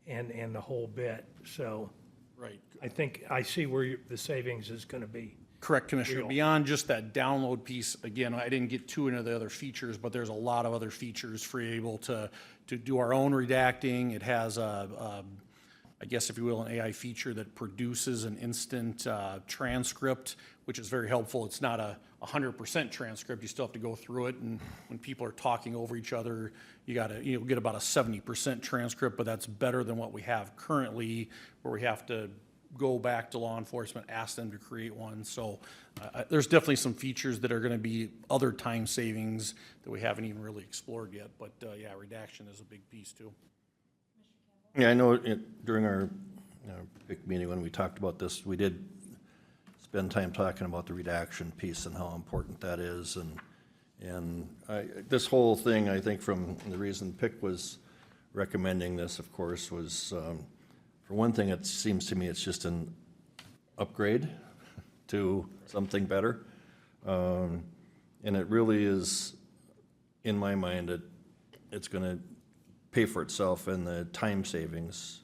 and the whole bit. So Right. I think I see where the savings is going to be. Correct, Commissioner. Real. Beyond just that download piece, again, I didn't get too into the other features, but there's a lot of other features for you able to do our own redacting. It has I guess if you will, an AI feature that produces an instant transcript, which is very helpful. It's not a 100% transcript. You still have to go through it, and when people are talking over each other, you'll get about a 70% transcript, but that's better than what we have currently, where we have to go back to law enforcement, ask them to create one. So there's definitely some features that are going to be other time savings that we haven't even really explored yet. But yeah, redaction is a big piece too. Yeah, I know during our big meeting when we talked about this, we did spend time talking about the redaction piece and how important that is. And this whole thing, I think from the reason PIC was recommending this, of course, was for one thing, it seems to me it's just an upgrade to something better. And it really is, in my mind, it's going to pay for itself and the time savings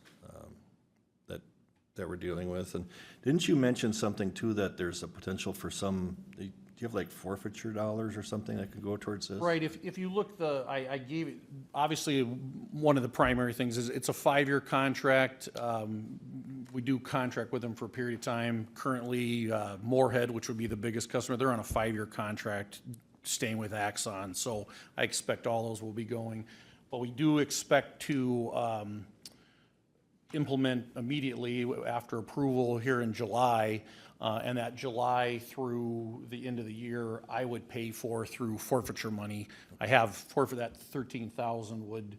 that we're dealing with. And didn't you mention something too, that there's a potential for some, do you have like forfeiture dollars or something that could go towards this? Right, if you look, I gave it, obviously, one of the primary things is it's a 5-year contract. We do contract with them for a period of time. Currently, Moorhead, which would be the biggest customer, they're on a 5-year contract staying with Axon. So I expect all those will be going. But we do expect to implement immediately after approval here in July. And that July through the end of the year, I would pay for through forfeiture money. I have forfeit that 13,000 would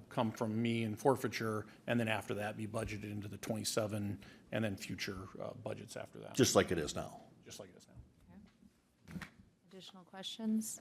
come from me in forfeiture, and then after that be budgeted into the 27 and then future budgets after that. Just like it is now. Just like it is now. Additional questions?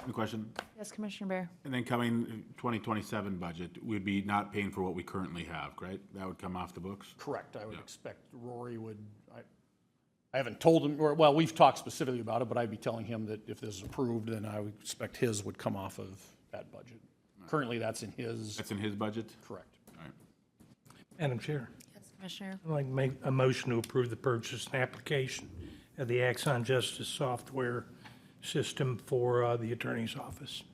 Good question. Yes, Commissioner Bear. And then coming 2027 budget, we'd be not paying for what we currently have, right? That would come off the books? Correct. I would expect Rory would, I haven't told him, or, well, we've talked specifically about it, but I'd be telling him that if this is approved, then I would expect his would come off of that budget. Currently, that's in his. That's in his budget? Correct. All right. Madam Chair, Yes, Commissioner. I'd like to make a motion to approve the purchase and application of the Axon Justice software system for the Attorney's Office.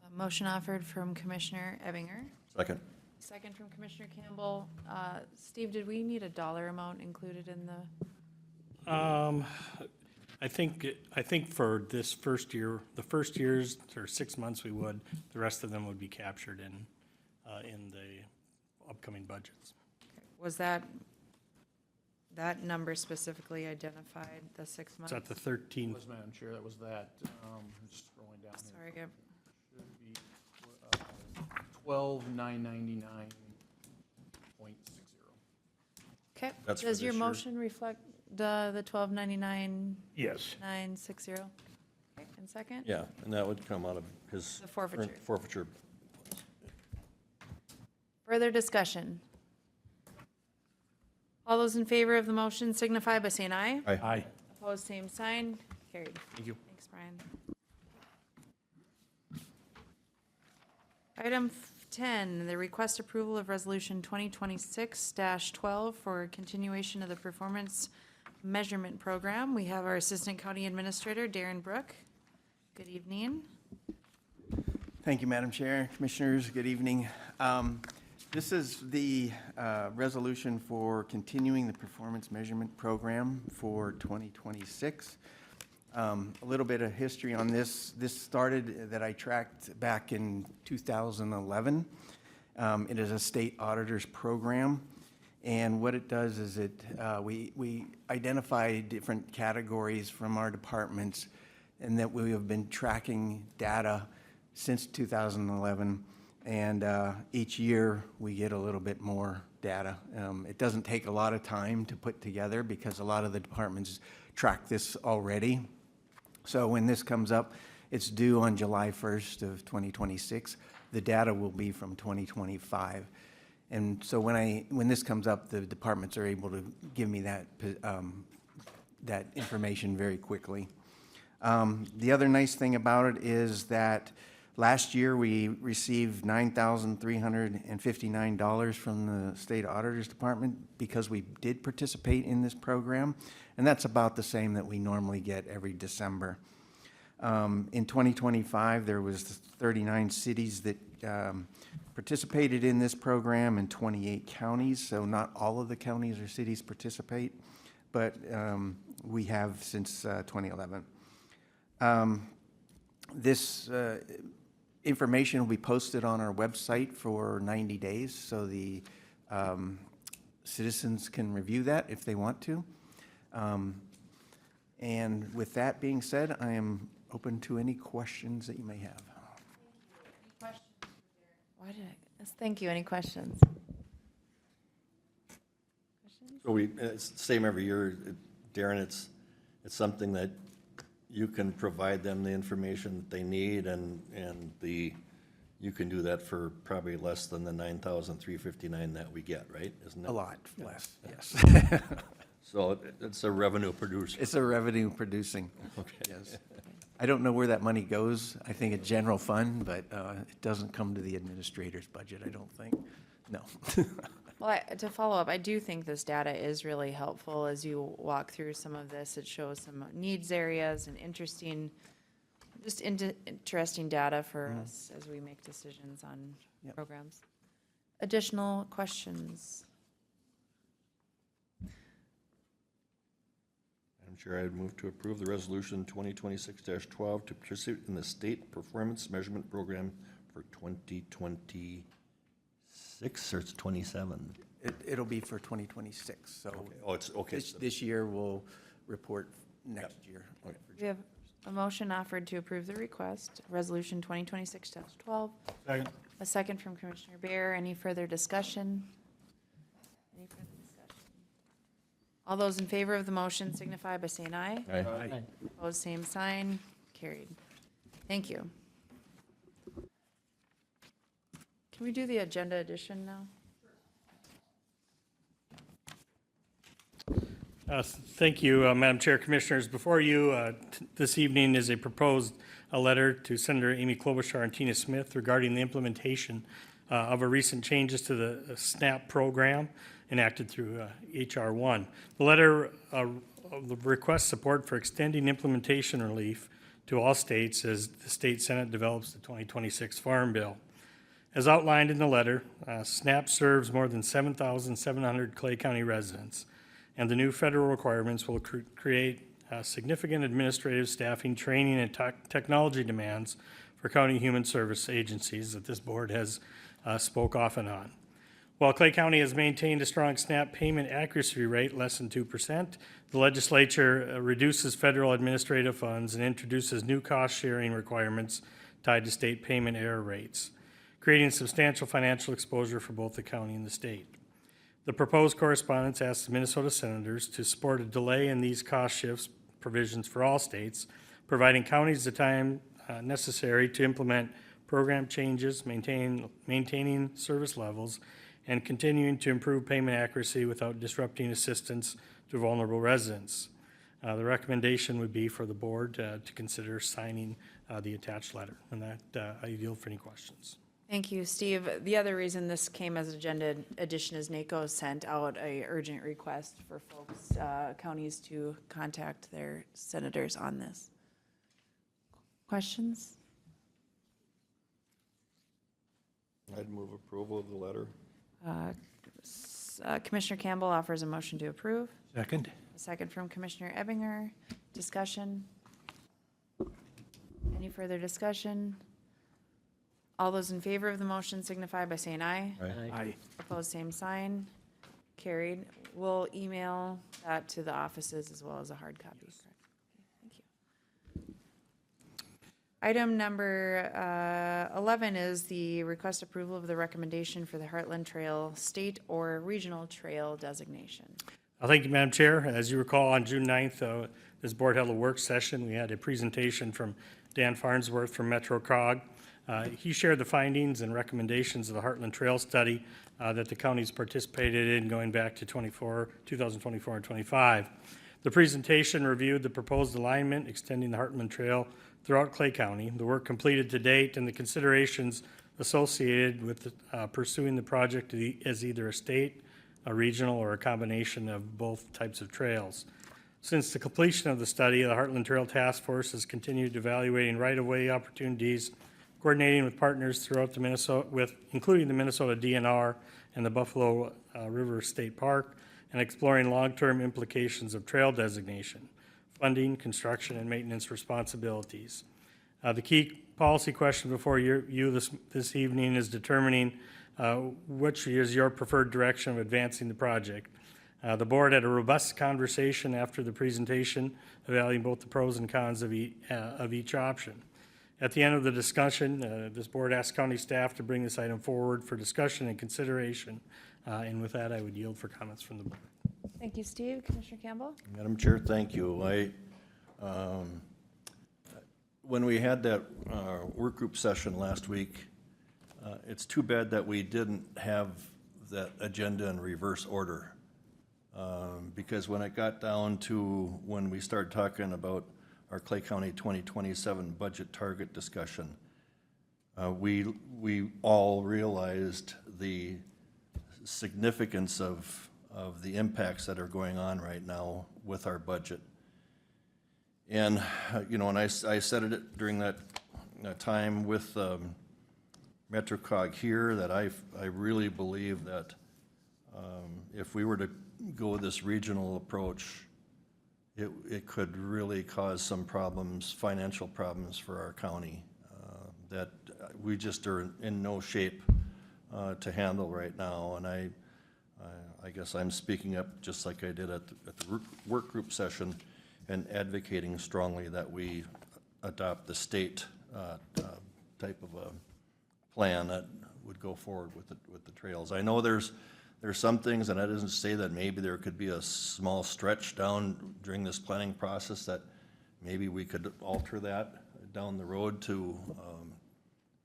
A motion offered from Commissioner Ebinger, Second. second from Commissioner Campbell. Steve, did we need a dollar amount included in the? I think for this first year, the first years or 6 months we would, the rest of them would be captured in the upcoming budgets. Was that number specifically identified, the 6 months? It's at the 13, Was, Madam Chair, that was that, just scrolling down here. Sorry, Gab. Should be 12,999.60. Okay, That's for does your this year? motion reflect the 1299 Yes. 960? Okay, and second? Yeah, and that would come out of his. The forfeiture. Forfeiture. Further discussion? All those in favor of the motion signify by saying aye. Aye. Opposed, same sign. Carried. Thank you. Thanks, Brian. Item 10, the request approval of resolution 2026-12 for continuation of the performance measurement program. We have our Assistant County Administrator, Darren Brook. Good evening. Thank you, Madam Chair. Commissioners, good evening. This is the resolution for continuing the performance measurement program for 2026. A little bit of history on this. This started that I tracked back in 2011. It is a state auditor's program. And what it does is we identify different categories from our departments and that we have been tracking data since 2011. And each year we get a little bit more data. It doesn't take a lot of time to put together because a lot of the departments track this already. So when this comes up, it's due on July 1st of 2026. The data will be from 2025. And so when this comes up, the departments are able to give me that information very quickly. The other nice thing about it is that last year we received $9,359 from the State Auditor's Department because we did participate in this program, and that's about the same that we normally get every December. In 2025, there was 39 cities that participated in this program in 28 counties, so not all of the counties or cities participate, but we have since 2011. This information will be posted on our website for 90 days, so the citizens can review that if they want to. And with that being said, I am open to any questions that you may have. Why did thank you. Any questions? So it's the same every year, Darren, it's something that you can provide them the information that they need and you can do that for probably less than the $9,359 that we get, right? Isn't it? A lot less, yes. So it's a revenue producer. It's a revenue producing, yes. I don't know where that money goes. I think a general fund, but it doesn't come to the administrator's budget, I don't think. No. Well, to follow up, I do think this data is really helpful as you walk through some of this. It shows some needs areas and interesting data for us as we make decisions on programs. Additional questions? Madam Chair, I'd move to approve the resolution 2026-12 to participate in the state performance measurement program for 2026, or it's 27? It'll be for 2026, so. Okay. Oh, it's okay. This year we'll report next year. Okay. We have a motion offered to approve the request, resolution 2026-12. Second. A second from Commissioner Bear. Any further discussion? Any further discussion? All those in favor of the motion signify by saying aye. Aye. Opposed, same sign. Carried. Thank you. Can we do the agenda addition now? Thank you, Madam Chair, Commissioners. Before you this evening is a proposed letter to Senator Amy Klobuchar and Tina Smith regarding the implementation of a recent changes to the SNAP program enacted through H.R. 1. The letter requests support for extending implementation relief to all states as the State Senate develops the 2026 Farm Bill. As outlined in the letter, SNAP serves more than 7,700 Clay County residents, and the new federal requirements will create significant administrative, staffing, training, and technology demands for county human service agencies that this board has spoke often on. While Clay County has maintained a strong SNAP payment accuracy rate, less than 2%, the legislature reduces federal administrative funds and introduces new cost-sharing requirements tied to state payment error rates, creating substantial financial exposure for both the county and the state. The proposed correspondence asks the Minnesota senators to support a delay in these cost shifts provisions for all states, providing counties the time necessary to implement program changes, maintaining service levels, and continuing to improve payment accuracy without disrupting assistance to vulnerable residents. The recommendation would be for the board to consider signing the attached letter, and that I yield for any questions. Thank you, Steve. The other reason this came as an agenda addition is NACO sent out a urgent request for folks, counties to contact their senators on this. Questions? I'd move approval of the letter. Commissioner Campbell offers a motion to approve. Second? A second from Commissioner Ebinger. Discussion? Any further discussion? All those in favor of the motion signify by saying aye. Aye. Opposed, same sign. Carried. We'll email that to the offices as well as a hard copy. Correct. Thank you. Item number 11 is the request approval of the recommendation for the Heartland Trail state or regional trail designation. Thank you, Madam Chair. As you recall, on June 9th, this board held a work session. We had a presentation from Dan Farnsworth from Metro COG. He shared the findings and recommendations of the Heartland Trail study that the counties participated in going back to 2024 and 25. The presentation reviewed the proposed alignment extending the Heartland Trail throughout Clay County, the work completed to date, and the considerations associated with pursuing the project as either a state, a regional, or a combination of both types of trails. Since the completion of the study, the Heartland Trail Task Force has continued evaluating right-of-way opportunities, coordinating with partners throughout the including the Minnesota DNR and the Buffalo River State Park, and exploring long-term implications of trail designation, funding, construction, and maintenance responsibilities. The key policy question before you this evening is determining which is your preferred direction of advancing the project. The board had a robust conversation after the presentation, evaluating both the pros and cons of each option. At the end of the discussion, this board asked county staff to bring this item forward for discussion and consideration. And with that, I would yield for comments from the board. Thank you, Steve. Commissioner Campbell? Madam Chair, thank you. When we had that work group session last week, it's too bad that we didn't have that agenda in reverse order. Because when it got down to when we started talking about our Clay County 2027 budget target discussion, we all realized the significance of the impacts that are going on right now with our budget. And, you know, and I said it during that time with MetroCog here, that I really believe that if we were to go this regional approach, it could really cause some problems, financial problems for our county that we just are in no shape to handle right now. And I guess I'm speaking up just like I did at the work group session and advocating strongly that we adopt the state type of a plan that would go forward with the trails. I know there's some things, and that doesn't say that maybe there could be a small stretch down during this planning process that maybe we could alter that down the road to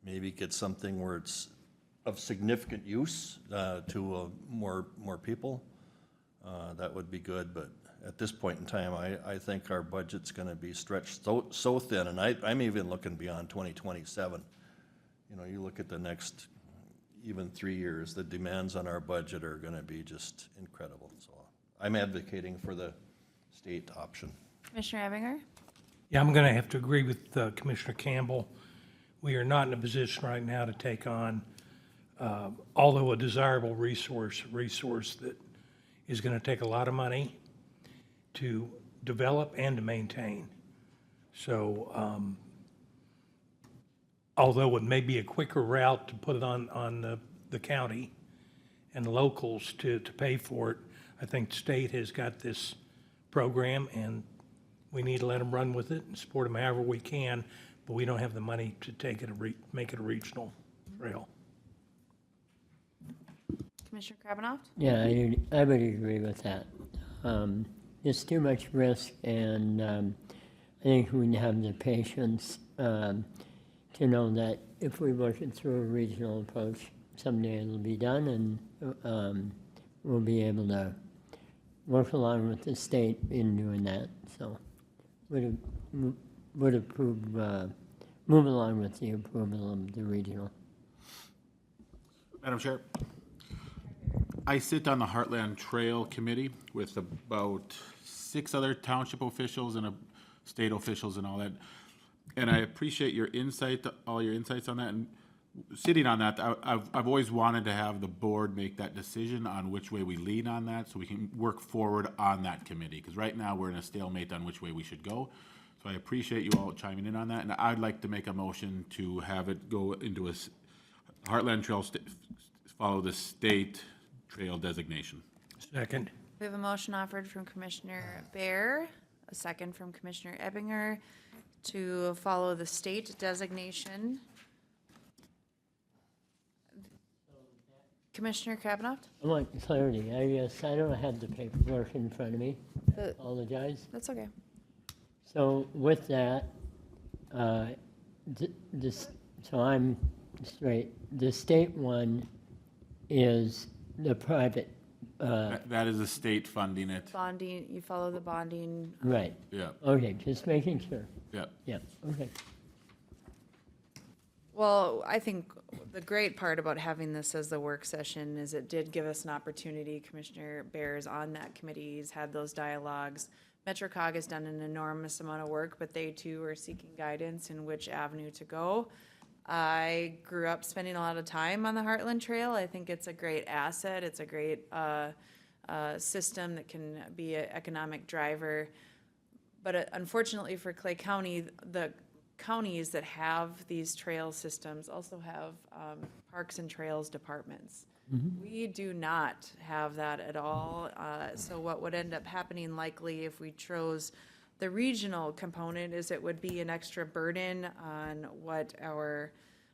maybe get something where it's of significant use to more people. That would be good, but at this point in time, I think our budget's gonna be stretched so thin, and I'm even looking beyond 2027. You know, you look at the next even 3 years, the demands on our budget are gonna be just incredible. So I'm advocating for the state option. Commissioner Ebinger? Yeah, I'm going to have to agree with Commissioner Campbell. We are not in a position right now to take on, although a desirable resource that is going to take a lot of money to develop and to maintain. So although it may be a quicker route to put it on the county and the locals to pay for it, I think the state has got this program, and we need to let them run with it and support them however we can, but we don't have the money to take it make it a regional trail. Commissioner Krabanoff? Yeah, I would agree with that. It's too much risk, and I think we have the patience. to know that if we work it through a regional approach, someday it'll be done, and we'll be able to work along with the state in doing that. So would approve, move along with the approval of the regional. Madam Chair, I sit on the Heartland Trail Committee with about 6 other township officials and state officials and all that. And I appreciate your insight, all your insights on that. And sitting on that, I've always wanted to have the board make that decision on which way we lean on that, so we can work forward on that committee. Because right now, we're in a stalemate on which way we should go. So I appreciate you all chiming in on that. And I'd like to make a motion to have it go into a Heartland Trail, follow the state trail designation. Second. We have a motion offered from Commissioner Bear, a second from Commissioner Ebinger to follow the state designation. Commissioner Kavanaugh? I want clarity. I guess I don't have the paperwork in front of me. Apologize. That's okay. So with that, so I'm straight. The state one is the private, That is the state funding it. Bonding, you follow the bonding. right. Yeah, Okay, just making sure. yeah. Yeah, okay. Well, I think the great part about having this as the work session is it did give us an opportunity. Commissioner Bear is on that committee, he's had those dialogues. MetroCog has done an enormous amount of work, but they too are seeking guidance in which avenue to go. I grew up spending a lot of time on the Heartland Trail. I think it's a great asset. It's a great system that can be an economic driver. But unfortunately for Clay County, the counties that have these trail systems also have parks and trails departments. We do not have that at all. So what would end up happening likely if we chose the regional component is it would be an extra burden on what our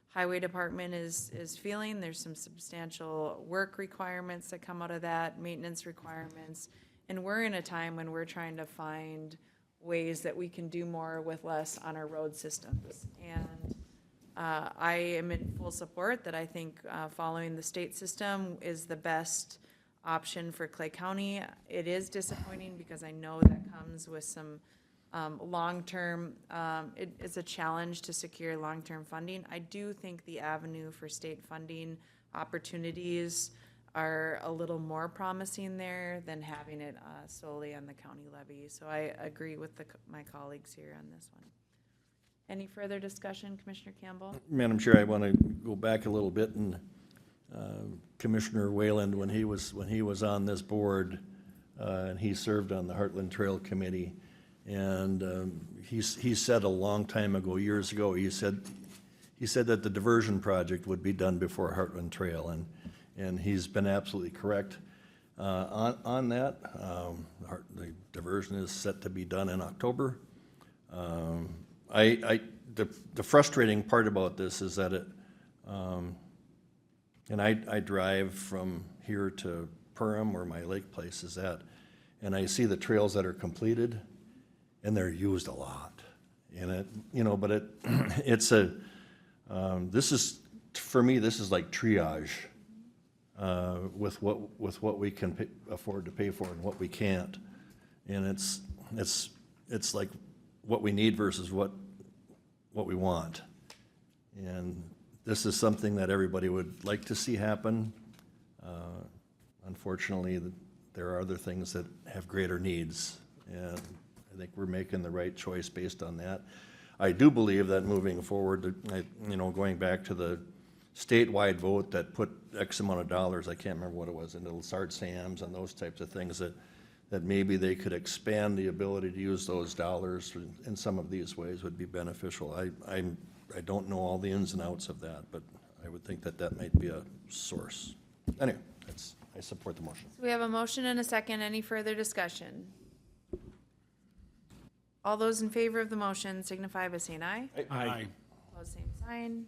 highway department is feeling. There's some substantial work requirements that come out of that, maintenance requirements. And we're in a time when we're trying to find ways that we can do more with less on our road systems. And I am in full support that I think following the state system is the best option for Clay County. It is disappointing because I know that comes with some long-term, it's a challenge to secure long-term funding. I do think the avenue for state funding opportunities are a little more promising there than having it solely on the county levy. So I agree with my colleagues here on this one. Any further discussion, Commissioner Campbell? Madam Chair, I want to go back a little bit, and Commissioner Wayland, when he was on this board, and he served on the Heartland Trail Committee, and he said a long time ago, years ago, he said that the diversion project would be done before Heartland Trail, and he's been absolutely correct on that. The diversion is set to be done in October. The frustrating part about this is that and I drive from here to Perham, where my lake place is at, and I see the trails that are completed, and they're used a lot. And it's this is, for me, this is like triage with what we can afford to pay for and what we can't. And it's like what we need versus what we want. And this is something that everybody would like to see happen. Unfortunately, there are other things that have greater needs, and I think we're making the right choice based on that. I do believe that moving forward, going back to the statewide vote that put X amount of dollars, I can't remember what it was, into SART SAMs and those types of things, that maybe they could expand the ability to use those dollars in some of these ways would be beneficial. I don't know all the ins and outs of that, but I would think that might be a source. Anyway, I support the motion. So we have a motion and a second. Any further discussion? All those in favor of the motion signify by saying aye. Aye. Opposed, same sign.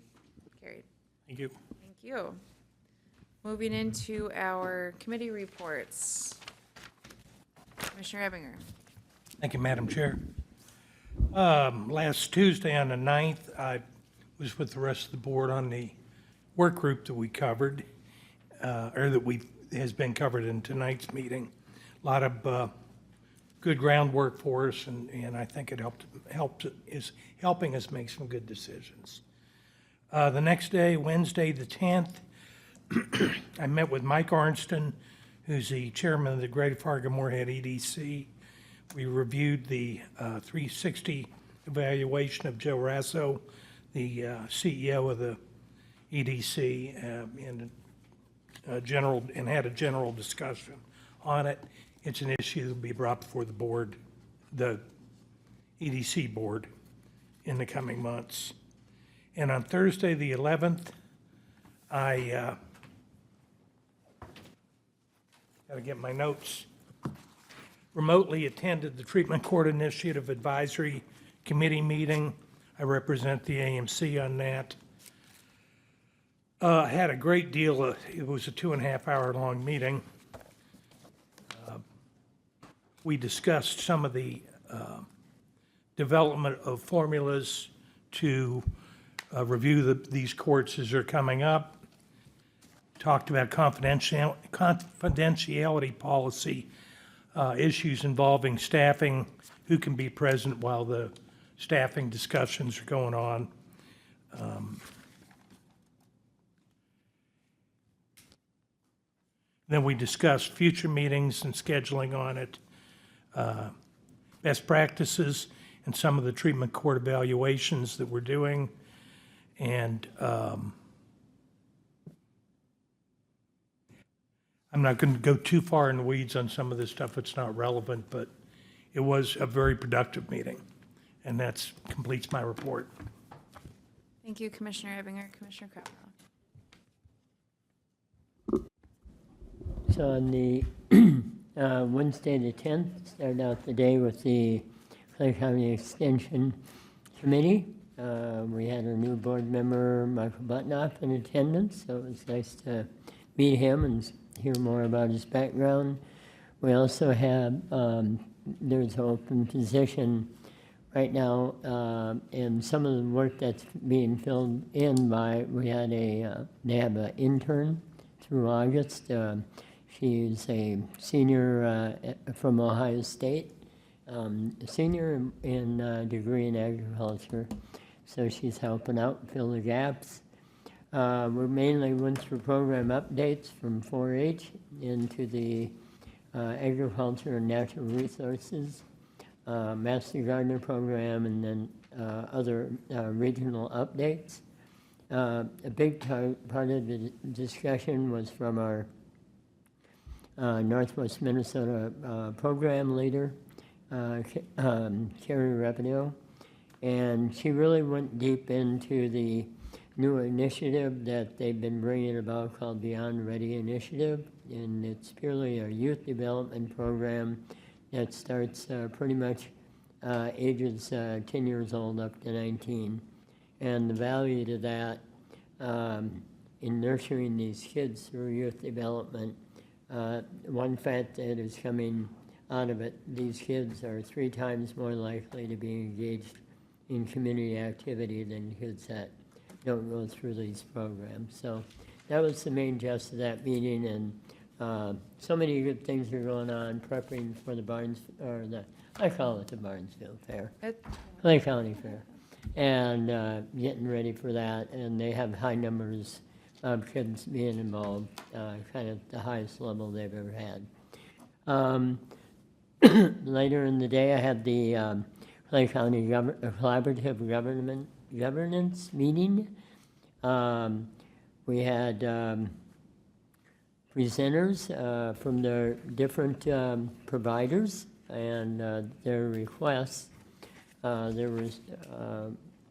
Carried. Thank you. Thank you. Moving into our committee reports. Commissioner Ebinger. Thank you, Madam Chair. Last Tuesday on the 9th, I was with the rest of the board on the work group that we covered, or that has been covered in tonight's meeting. A lot of good groundwork for us, and I think it is helping us make some good decisions. The next day, Wednesday, the 10th, I met with Mike Arnston, who's the chairman of the Greater Fargo-Moorhead EDC. We reviewed the 360 evaluation of Joe Rasso, the CEO of the EDC, and had a general discussion on it. It's an issue that will be brought before the board, the EDC board, in the coming months. And on Thursday, the 11th, I got to get my notes. Remotely attended the Treatment Court Initiative Advisory Committee meeting. I represent the AMC on that. Had a great deal of, it was a 2.5-hour long meeting. We discussed some of the development of formulas to review these courts as they're coming up. Talked about confidentiality policy, issues involving staffing, who can be present while the staffing discussions are going on. Then we discussed future meetings and scheduling on it, best practices and some of the treatment court evaluations that we're doing. And I'm not going to go too far in the weeds on some of this stuff. It's not relevant, but it was a very productive meeting. And that completes my report. Thank you, Commissioner Ebinger. Commissioner Crabtree. So on the Wednesday the 10th, started out the day with the Clay County Extension Committee. We had our new board member, Michael Butnoff, in attendance, so it was nice to meet him and hear more about his background. We also have, there's an open position right now, and some of the work that's being filled in by, they have an intern through August. She's a senior from Ohio State, a senior in degree in agriculture. So she's helping out fill the gaps. We mainly went through program updates from 4-H into the agriculture and natural resources, Master Gardener program, and then other regional updates. A big part of the discussion was from our Northwest Minnesota program leader, Carrie Revenue, and she really went deep into the new initiative that they've been bringing about called Beyond Ready Initiative, and it's purely a youth development program that starts pretty much ages 10 years old up to 19. And the value to that in nurturing these kids through youth development, one fact that is coming out of it, these kids are 3 times more likely to be engaged in community activity than kids that don't go through these programs. So that was the main gist of that meeting, and so many good things are going on, prepping for the I call it the Barnesville Fair, Clay County Fair, and getting ready for that, and they have high numbers of kids being involved, kind of the highest level they've ever had. Later in the day, I had the Clay County Collaborative Governance meeting. We had presenters from the different providers and their requests. There was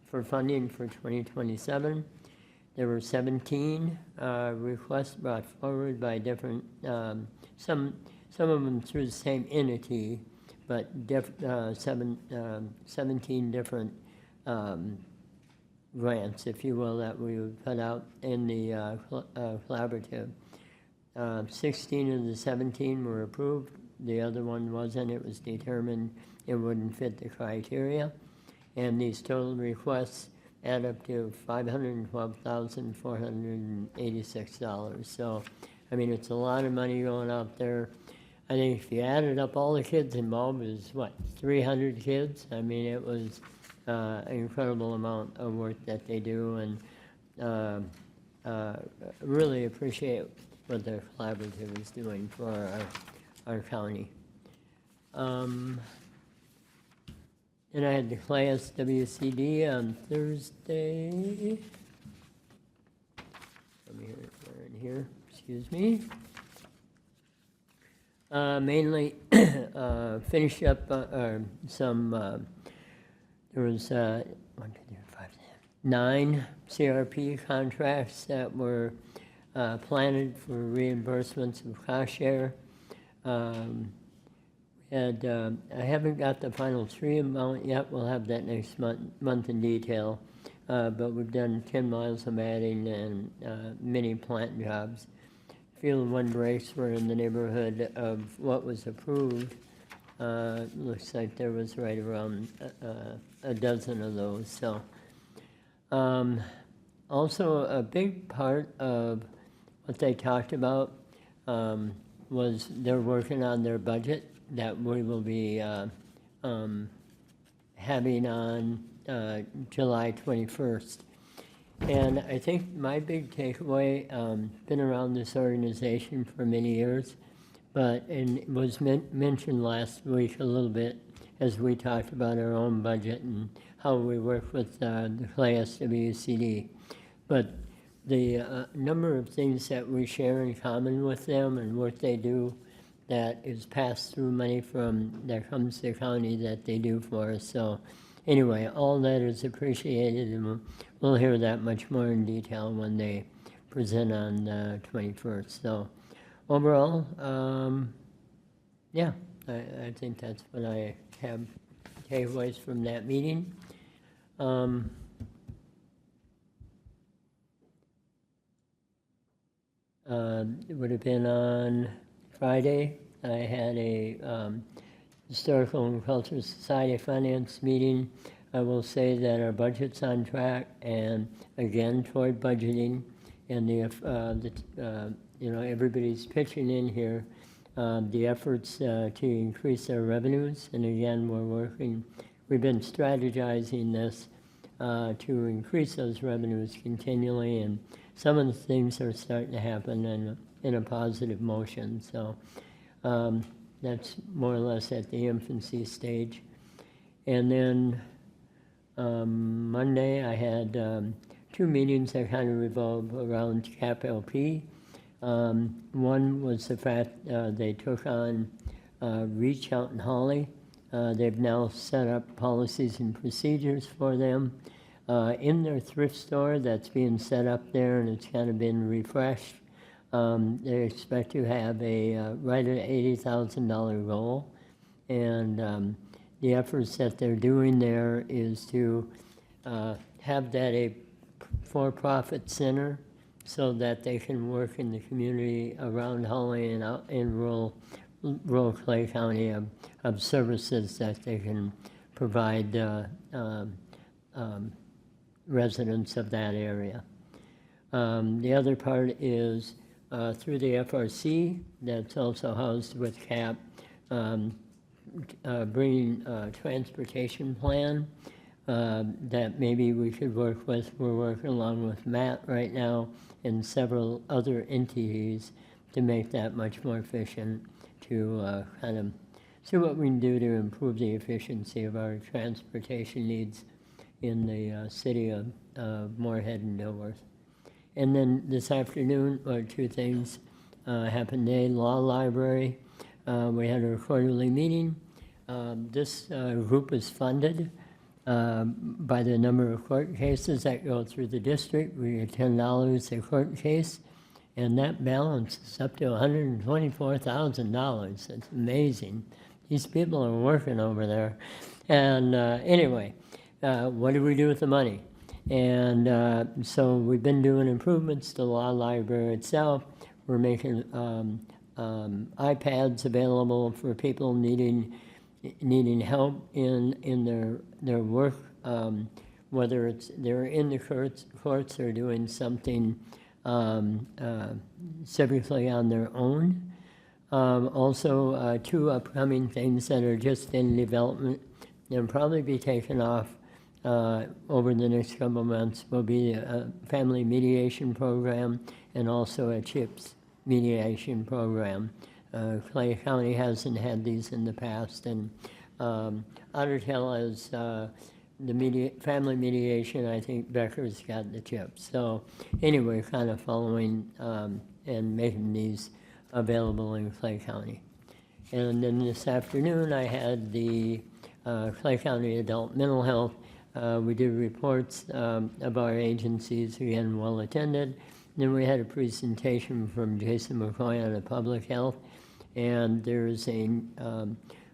for funding for 2027. There were 17 requests brought forward by different, some of them through the same entity, but 17 different grants, if you will, that we would put out in the collaborative. 16 of the 17 were approved. The other one wasn't. It was determined it wouldn't fit the criteria. And these total requests add up to $512,486. So, I mean, it's a lot of money going out there. I think if you added up all the kids involved, it was what, 300 kids? I mean, it was an incredible amount of work that they do, and really appreciate what the collaborative is doing for our county. And I had the class WCD on Thursday. Let me hear it, we're in here, excuse me. Mainly finished up some, there was 9 CRP contracts that were planted for reimbursements of cost share. And I haven't got the final 3 amount yet. We'll have that next month in detail. But we've done 10 miles of matting and mini plant jobs. Field 1 breaks were in the neighborhood of what was approved. Looks like there was right around a dozen of those. So, also a big part of what they talked about was they're working on their budget that we will be having on July 21st. And I think my big takeaway, been around this organization for many years, but it was mentioned last week a little bit as we talked about our own budget and how we work with the class WCD. But the number of things that we share in common with them and what they do that is passed through money that comes to the county that they do for us. So anyway, all that is appreciated, and we'll hear that much more in detail when they present on the 21st. So overall, yeah, I think that's what I have takeaways from that meeting. It would have been on Friday. I had a Historical and Cultural Society Finance meeting. I will say that our budget's on track, and again, toward budgeting, and you know, everybody's pitching in here. The efforts to increase our revenues, and again, we've been strategizing this to increase those revenues continually, and some of the things are starting to happen in a positive motion. So that's more or less at the infancy stage. And then Monday I had 2 meetings that kind of revolve around Cap LP. One was the fact they took on Reach out in Holly. They've now set up policies and procedures for them in their thrift store that's being set up there, and it's kind of been refreshed. They expect to have right at $80,000 goal, and the efforts that they're doing there is to have that a for-profit center so that they can work in the community around Holly and out in rural Clay County of services that they can provide residents of that area. The other part is through the FRC, that's also housed with CAP, bringing a transportation plan that maybe we could work with. We're working along with Matt right now and several other entities to make that much more efficient, to kind of see what we can do to improve the efficiency of our transportation needs in the city of Moorhead and Dilworth. And then this afternoon, 2 things happened today. Law Library, we had a quarterly meeting. This group is funded by the number of court cases that go through the district. We get $10 a court case, and that balance is up to $124,000. It's amazing. These people are working over there. And anyway, what do we do with the money? And so we've been doing improvements to the law library itself. We're making iPads available for people needing help in their work whether it's they're in the courts or doing something civically on their own. Also, two upcoming things that are just in development and probably be taken off over the next couple of months will be a family mediation program and also a CHIPS mediation program. Clay County hasn't had these in the past, and Otter Tail is the family mediation. I think Becker's got the CHIPS. So anyway, kind of following and making these available in Clay County. And then this afternoon, I had the Clay County Adult Mental Health. We did reports of our agencies, again, well attended. Then we had a presentation from Jason McCoy on the public health. And there's a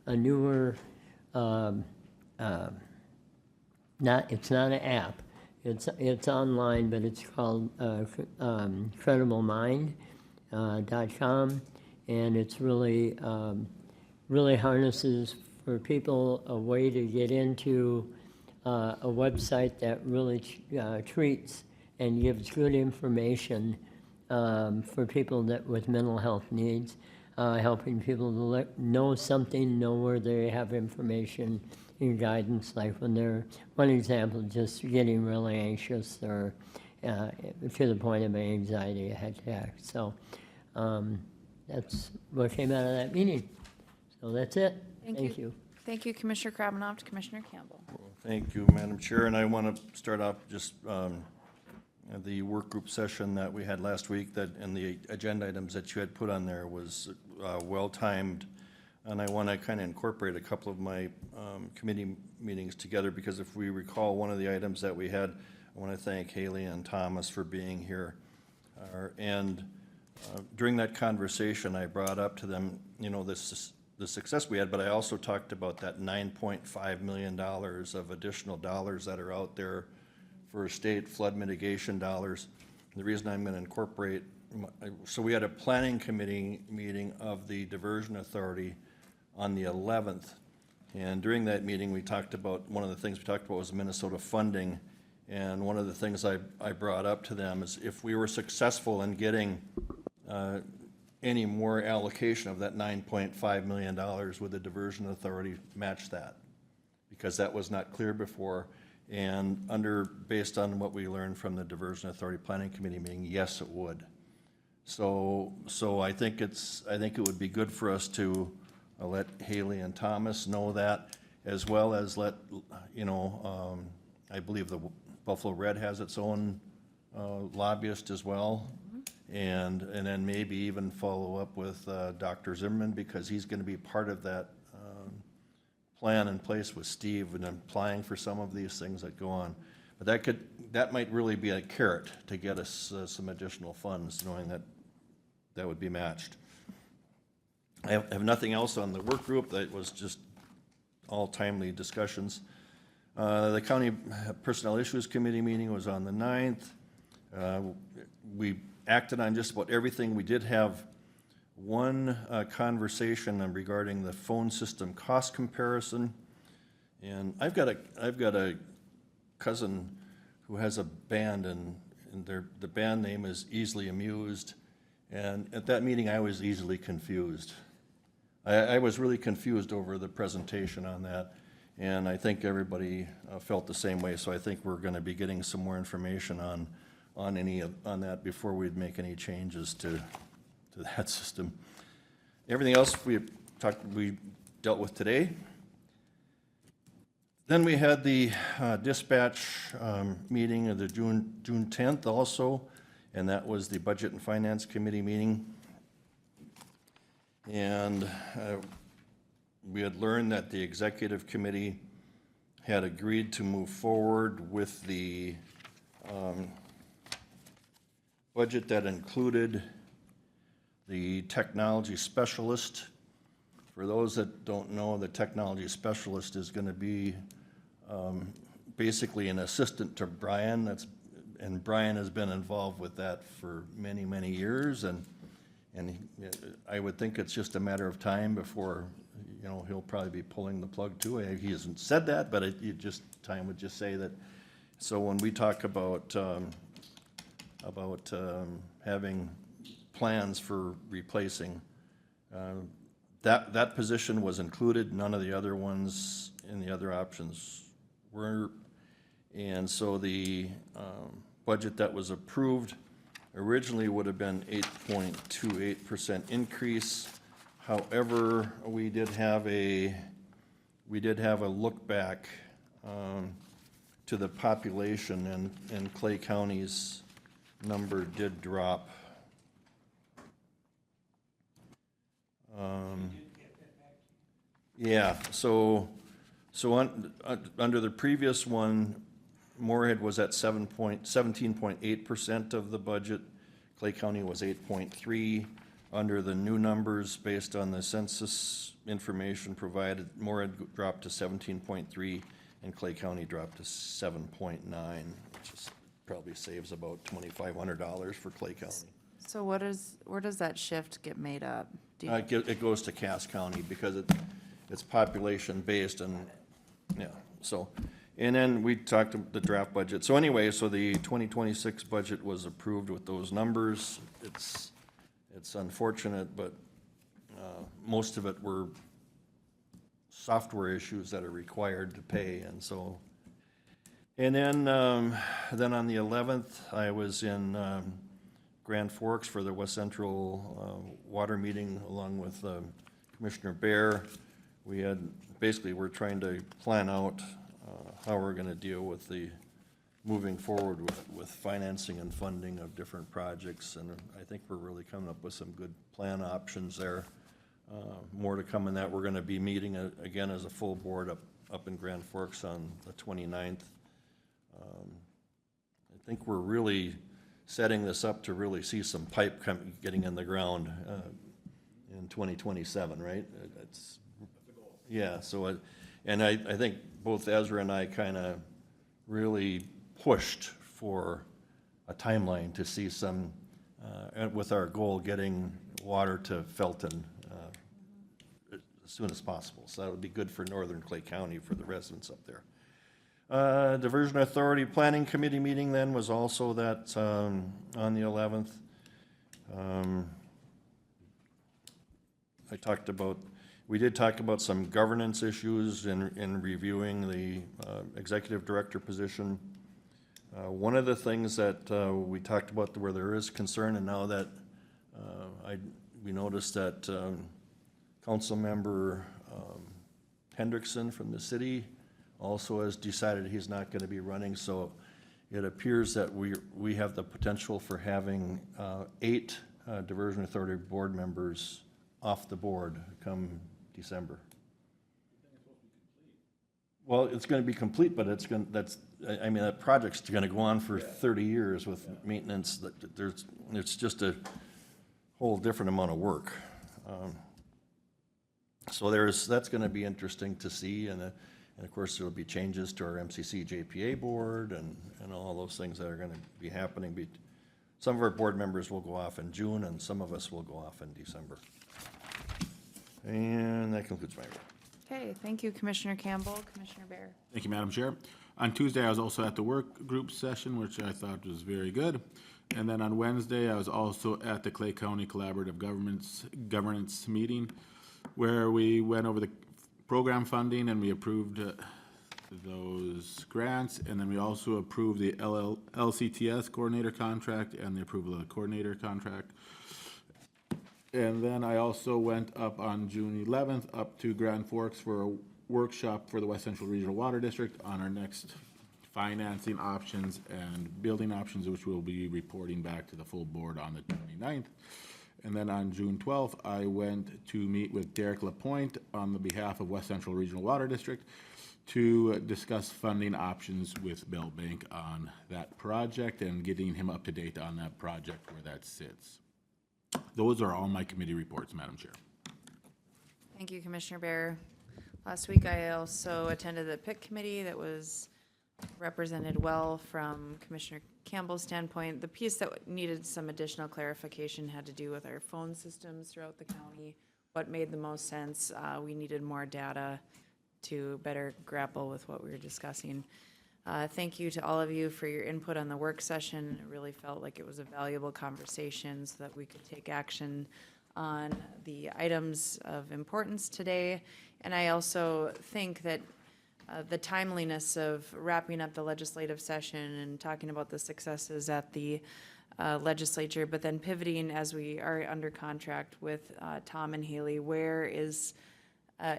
newer, it's not an app. It's online, but it's called crediblemmind.com, and it's really really harnesses for people a way to get into a website that really treats and gives good information for people that with mental health needs, helping people to know something, know where they have information and guidance, like when they're, one example, just getting really anxious or to the point of anxiety attack. So that's what came out of that meeting. So that's it. Thank you. Thank you, Commissioner Krabanoff. Commissioner Campbell. Thank you, Madam Chair, and I want to start off just the work group session that we had last week, that and the agenda items that you had put on there was well-timed, and I want to kind of incorporate a couple of my committee meetings together, because if we recall, one of the items that we had, I want to thank Haley and Thomas for being here, during that conversation, I brought up to them, you know, the success we had, but I also talked about that $9.5 million of additional dollars that are out there for state flood mitigation dollars. The reason I'm going to incorporate, so we had a planning committee meeting of the Diversion Authority on the 11th, and during that meeting we talked about, one of the things we talked about was Minnesota funding, and one of the things I brought up to them is if we were successful in getting any more allocation of that $9.5 million, would the Diversion Authority match that? Because that was not clear before, and based on what we learned from the Diversion Authority Planning Committee meeting, yes, it would. So I think it would be good for us to let Haley and Thomas know that, as well as let, you know, I believe the Buffalo Red has its own lobbyist as well. And then maybe even follow up with Dr. Zimmerman, because he's going to be part of that plan in place with Steve and applying for some of these things that go on. But that might really be a carrot to get us some additional funds, knowing that would be matched. I have nothing else on the work group. That was just all timely discussions. The County Personnel Issues Committee meeting was on the 9th. We acted on just about everything. We did have one conversation regarding the phone system cost comparison, and I've got a cousin who has a band, and the band name is Easily Amused, and at that meeting I was easily confused. I was really confused over the presentation on that, and I think everybody felt the same way. So I think we're going to be getting some more information on that before we'd make any changes to that system. Everything else we dealt with today. Then we had the dispatch meeting of the June 10th also, and that was the Budget and Finance Committee meeting. And we had learned that the Executive Committee had agreed to move forward with the budget that included the technology specialist. For those that don't know, the technology specialist is going to be basically an assistant to Brian. And Brian has been involved with that for many, many years, and I would think it's just a matter of time before, you know, he'll probably be pulling the plug too. He hasn't said that, but time would just say that So when we talk about having plans for replacing, that position was included, none of the other ones in the other options were. And so the budget that was approved originally would have been 8.28% increase. However, we did have a look back to the population, and Clay County's number did drop. Yeah, so under the previous one, Moorhead was at 17.8% of the budget. Clay County was 8.3. Under the new numbers, based on the census information provided, Moorhead dropped to 17.3, and Clay County dropped to 7.9, which is, probably saves about $2,500 for Clay County. So where does that shift get made up? Do you- It goes to Cass County because it's population-based, and, yeah, so. And then we talked the draft budget. So anyway, so the 2026 budget was approved with those numbers. It's unfortunate, but most of it were software issues that are required to pay, and so. And then on the 11th, I was in Grand Forks for the West Central Water meeting along with Commissioner Bear. We're trying to plan out how we're gonna deal with moving forward with financing and funding of different projects, and I think we're really coming up with some good plan options there. More to come in that. We're gonna be meeting again as a full board up in Grand Forks on the 29th. I think we're really setting this up to really see some pipe getting in the ground in 2027, right? That's the goal. Yeah, so, and I think both Ezra and I kind of really pushed for a timeline to see some, with our goal getting water to Felton as soon as possible. So that would be good for northern Clay County, for the residents up there. Diversion Authority Planning Committee meeting then was also that on the 11th. We did talk about some governance issues in reviewing the executive director position. One of the things that we talked about where there is concern, and now that we noticed that council member Hendrickson from the city also has decided he's not going to be running, so it appears that we have the potential for having 8 Diversion Authority board members off the board come December. Well, it's going to be complete, but that project's going to go on for 30 years with maintenance. It's just a whole different amount of work. So that's going to be interesting to see, and of course there will be changes to our MCC JPA board and all those things that are going to be happening. Some of our board members will go off in June, and some of us will go off in December. And that concludes my report. Okay, thank you, Commissioner Campbell. Commissioner Bear. Thank you, Madam Chair. On Tuesday, I was also at the work group session, which I thought was very good. And then on Wednesday, I was also at the Clay County Collaborative Governance meeting, where we went over the program funding and we approved those grants. And then we also approved the LCTS coordinator contract and the approval of the coordinator contract. And then I also went up on June 11th up to Grand Forks for a workshop for the West Central Regional Water District on our next financing options and building options, which we'll be reporting back to the full board on the 29th. And then on June 12th, I went to meet with Derek Lapointe on the behalf of West Central Regional Water District to discuss funding options with Bell Bank on that project and getting him up to date on that project where that sits. Those are all my committee reports, Madam Chair. Thank you, Commissioner Bear. Last week, I also attended the PIC committee that was represented well from Commissioner Campbell's standpoint. The piece that needed some additional clarification had to do with our phone systems throughout the county. What made the most sense? We needed more data to better grapple with what we were discussing. Thank you to all of you for your input on the work session. It really felt like it was a valuable conversation so that we could take action on the items of importance today. And I also think that the timeliness of wrapping up the legislative session and talking about the successes at the legislature, but then pivoting as we are under contract with Tom and Haley, where is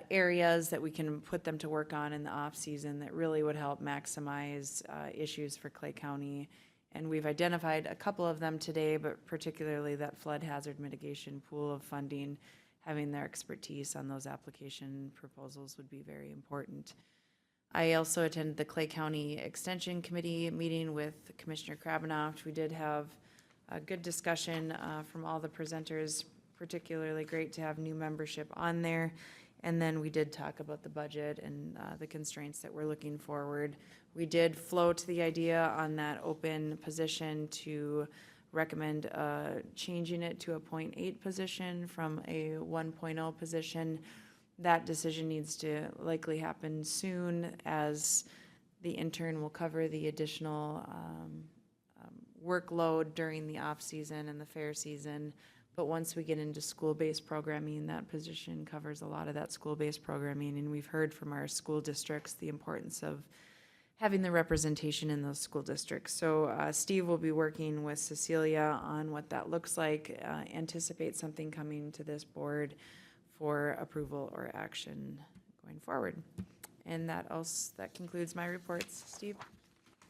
areas that we can put them to work on in the off-season that really would help maximize issues for Clay County. And we've identified a couple of them today, but particularly that flood hazard mitigation pool of funding, having their expertise on those application proposals would be very important. I also attended the Clay County Extension Committee meeting with Commissioner Krabanoff. We did have a good discussion from all the presenters, particularly great to have new membership on there. And then we did talk about the budget and the constraints that we're looking forward. We did float the idea on that open position to recommend changing it to a 0.8 position from a 1.0 position. That decision needs to likely happen soon, as the intern will cover the additional workload during the off-season and the fair season. But once we get into school-based programming, that position covers a lot of that school-based programming. And we've heard from our school districts the importance of having the representation in those school districts. So Steve will be working with Cecilia on what that looks like, anticipate something coming to this board for approval or action going forward. And that concludes my reports. Steve?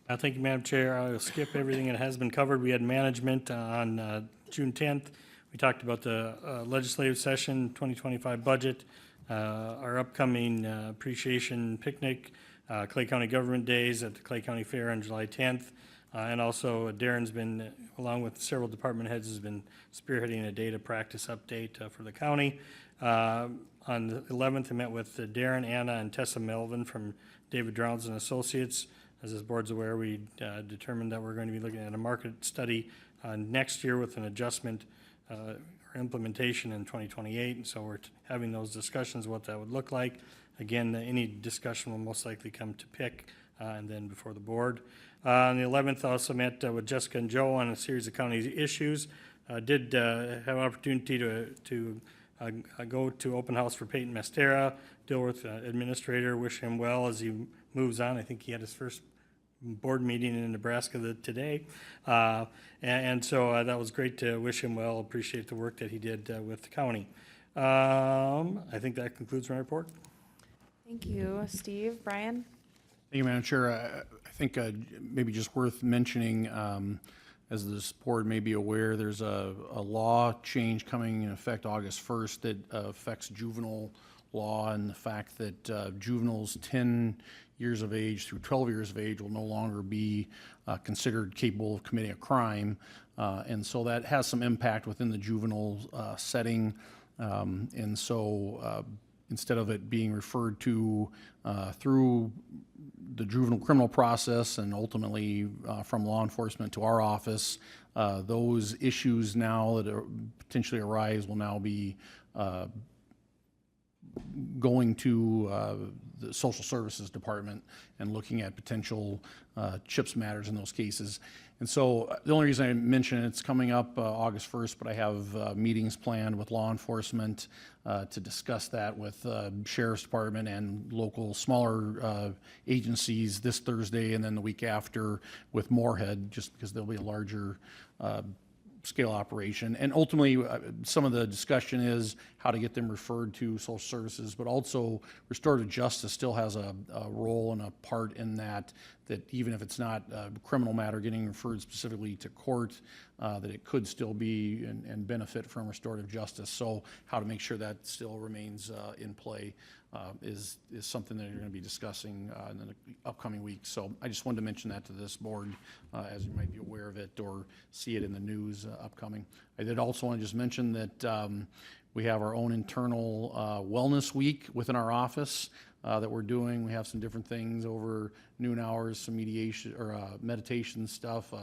Thank you, Madam Chair. I'll skip everything that has been covered. We had management on June 10th. We talked about the legislative session, 2025 budget, our upcoming appreciation picnic, Clay County Government Days at the Clay County Fair on July 10th. And also Darren's been, along with several department heads, has been spearheading a data practice update for the county. On the 11th, I met with Darren, Anna, and Tessa Melvin from David Drowns and Associates. As this board's aware, we determined that we're going to be looking at a market study next year with an adjustment or implementation in 2028. And so we're having those discussions, what that would look like. Again, any discussion will most likely come to PIC and then before the board. On the 11th, I also met with Jessica and Joe on a series of county issues. Did have an opportunity to go to open house for Peyton Mastera, Dilworth administrator, wish him well as he moves on. I think he had his first board meeting in Nebraska today. And so that was great to wish him well, appreciate the work that he did with the county. I think that concludes my report. Thank you, Steve. Brian? Thank you, Madam Chair. I think maybe just worth mentioning, as this board may be aware, there's a law change coming in effect August 1st that affects juvenile law, and the fact that juveniles 10 years of age through 12 years of age will no longer be considered capable of committing a crime. And so that has some impact within the juvenile setting. And so instead of it being referred to through the juvenile criminal process and ultimately from law enforcement to our office, those issues now that potentially arise will now be going to the Social Services Department and looking at potential CHIPS matters in those cases. And so the only reason I mention it's coming up August 1st, but I have meetings planned with law enforcement to discuss that with Sheriff's Department and local smaller agencies this Thursday, and then the week after with Moorhead, just because there'll be a larger scale operation. And ultimately, some of the discussion is how to get them referred to social services, but also restorative justice still has a role and a part in that even if it's not a criminal matter getting referred specifically to court, that it could still be and benefit from restorative justice. So how to make sure that still remains in play is something that you're going to be discussing in the upcoming weeks. So I just wanted to mention that to this board, as you might be aware of it or see it in the news upcoming. I did also want to just mention that we have our own internal wellness week within our office that we're doing. We have some different things over noon hours, some mediation or meditation stuff,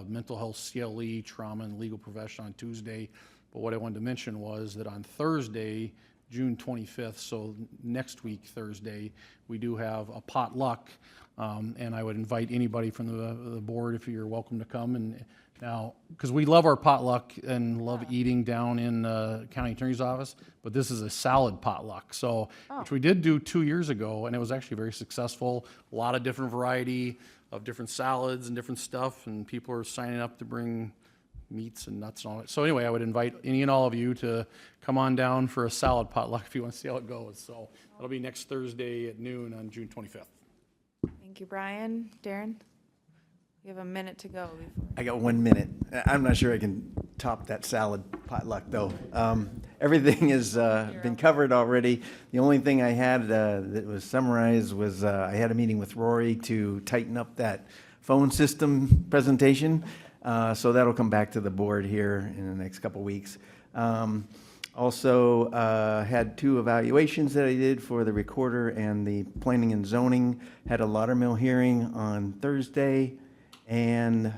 mental health CLE, trauma and legal profession on Tuesday. But what I wanted to mention was that on Thursday, June 25th, so next week, Thursday, we do have a potluck. And I would invite anybody from the board, if you're welcome to come. And now, because we love our potluck and love eating down in county attorney's office, but this is a salad potluck. So, which we did do 2 years ago, and it was actually very successful. A lot of different variety of different salads and different stuff, and people are signing up to bring meats and nuts and all that. So anyway, I would invite any and all of you to come on down for a salad potluck if you want to see how it goes. So that'll be next Thursday at noon on June 25th. Thank you, Brian. Darren? You have a minute to go. I got 1 minute. I'm not sure I can top that salad potluck, though. Everything has been covered already. The only thing I had that was summarized was I had a meeting with Rory to tighten up that phone system presentation. So that'll come back to the board here in the next couple weeks. Also had 2 evaluations that I did for the recorder and the planning and zoning. Had a Laudermill hearing on Thursday, and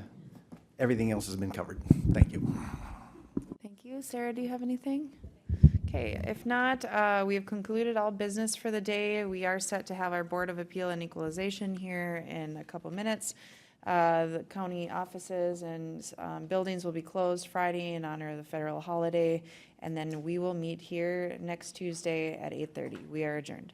everything else has been covered. Thank you. Thank you. Sarah, do you have anything? Okay, if not, we have concluded all business for the day. We are set to have our Board of Appeal and Equalization here in a couple minutes. The county offices and buildings will be closed Friday in honor of the federal holiday, and then we will meet here next Tuesday at 8:30. We are adjourned.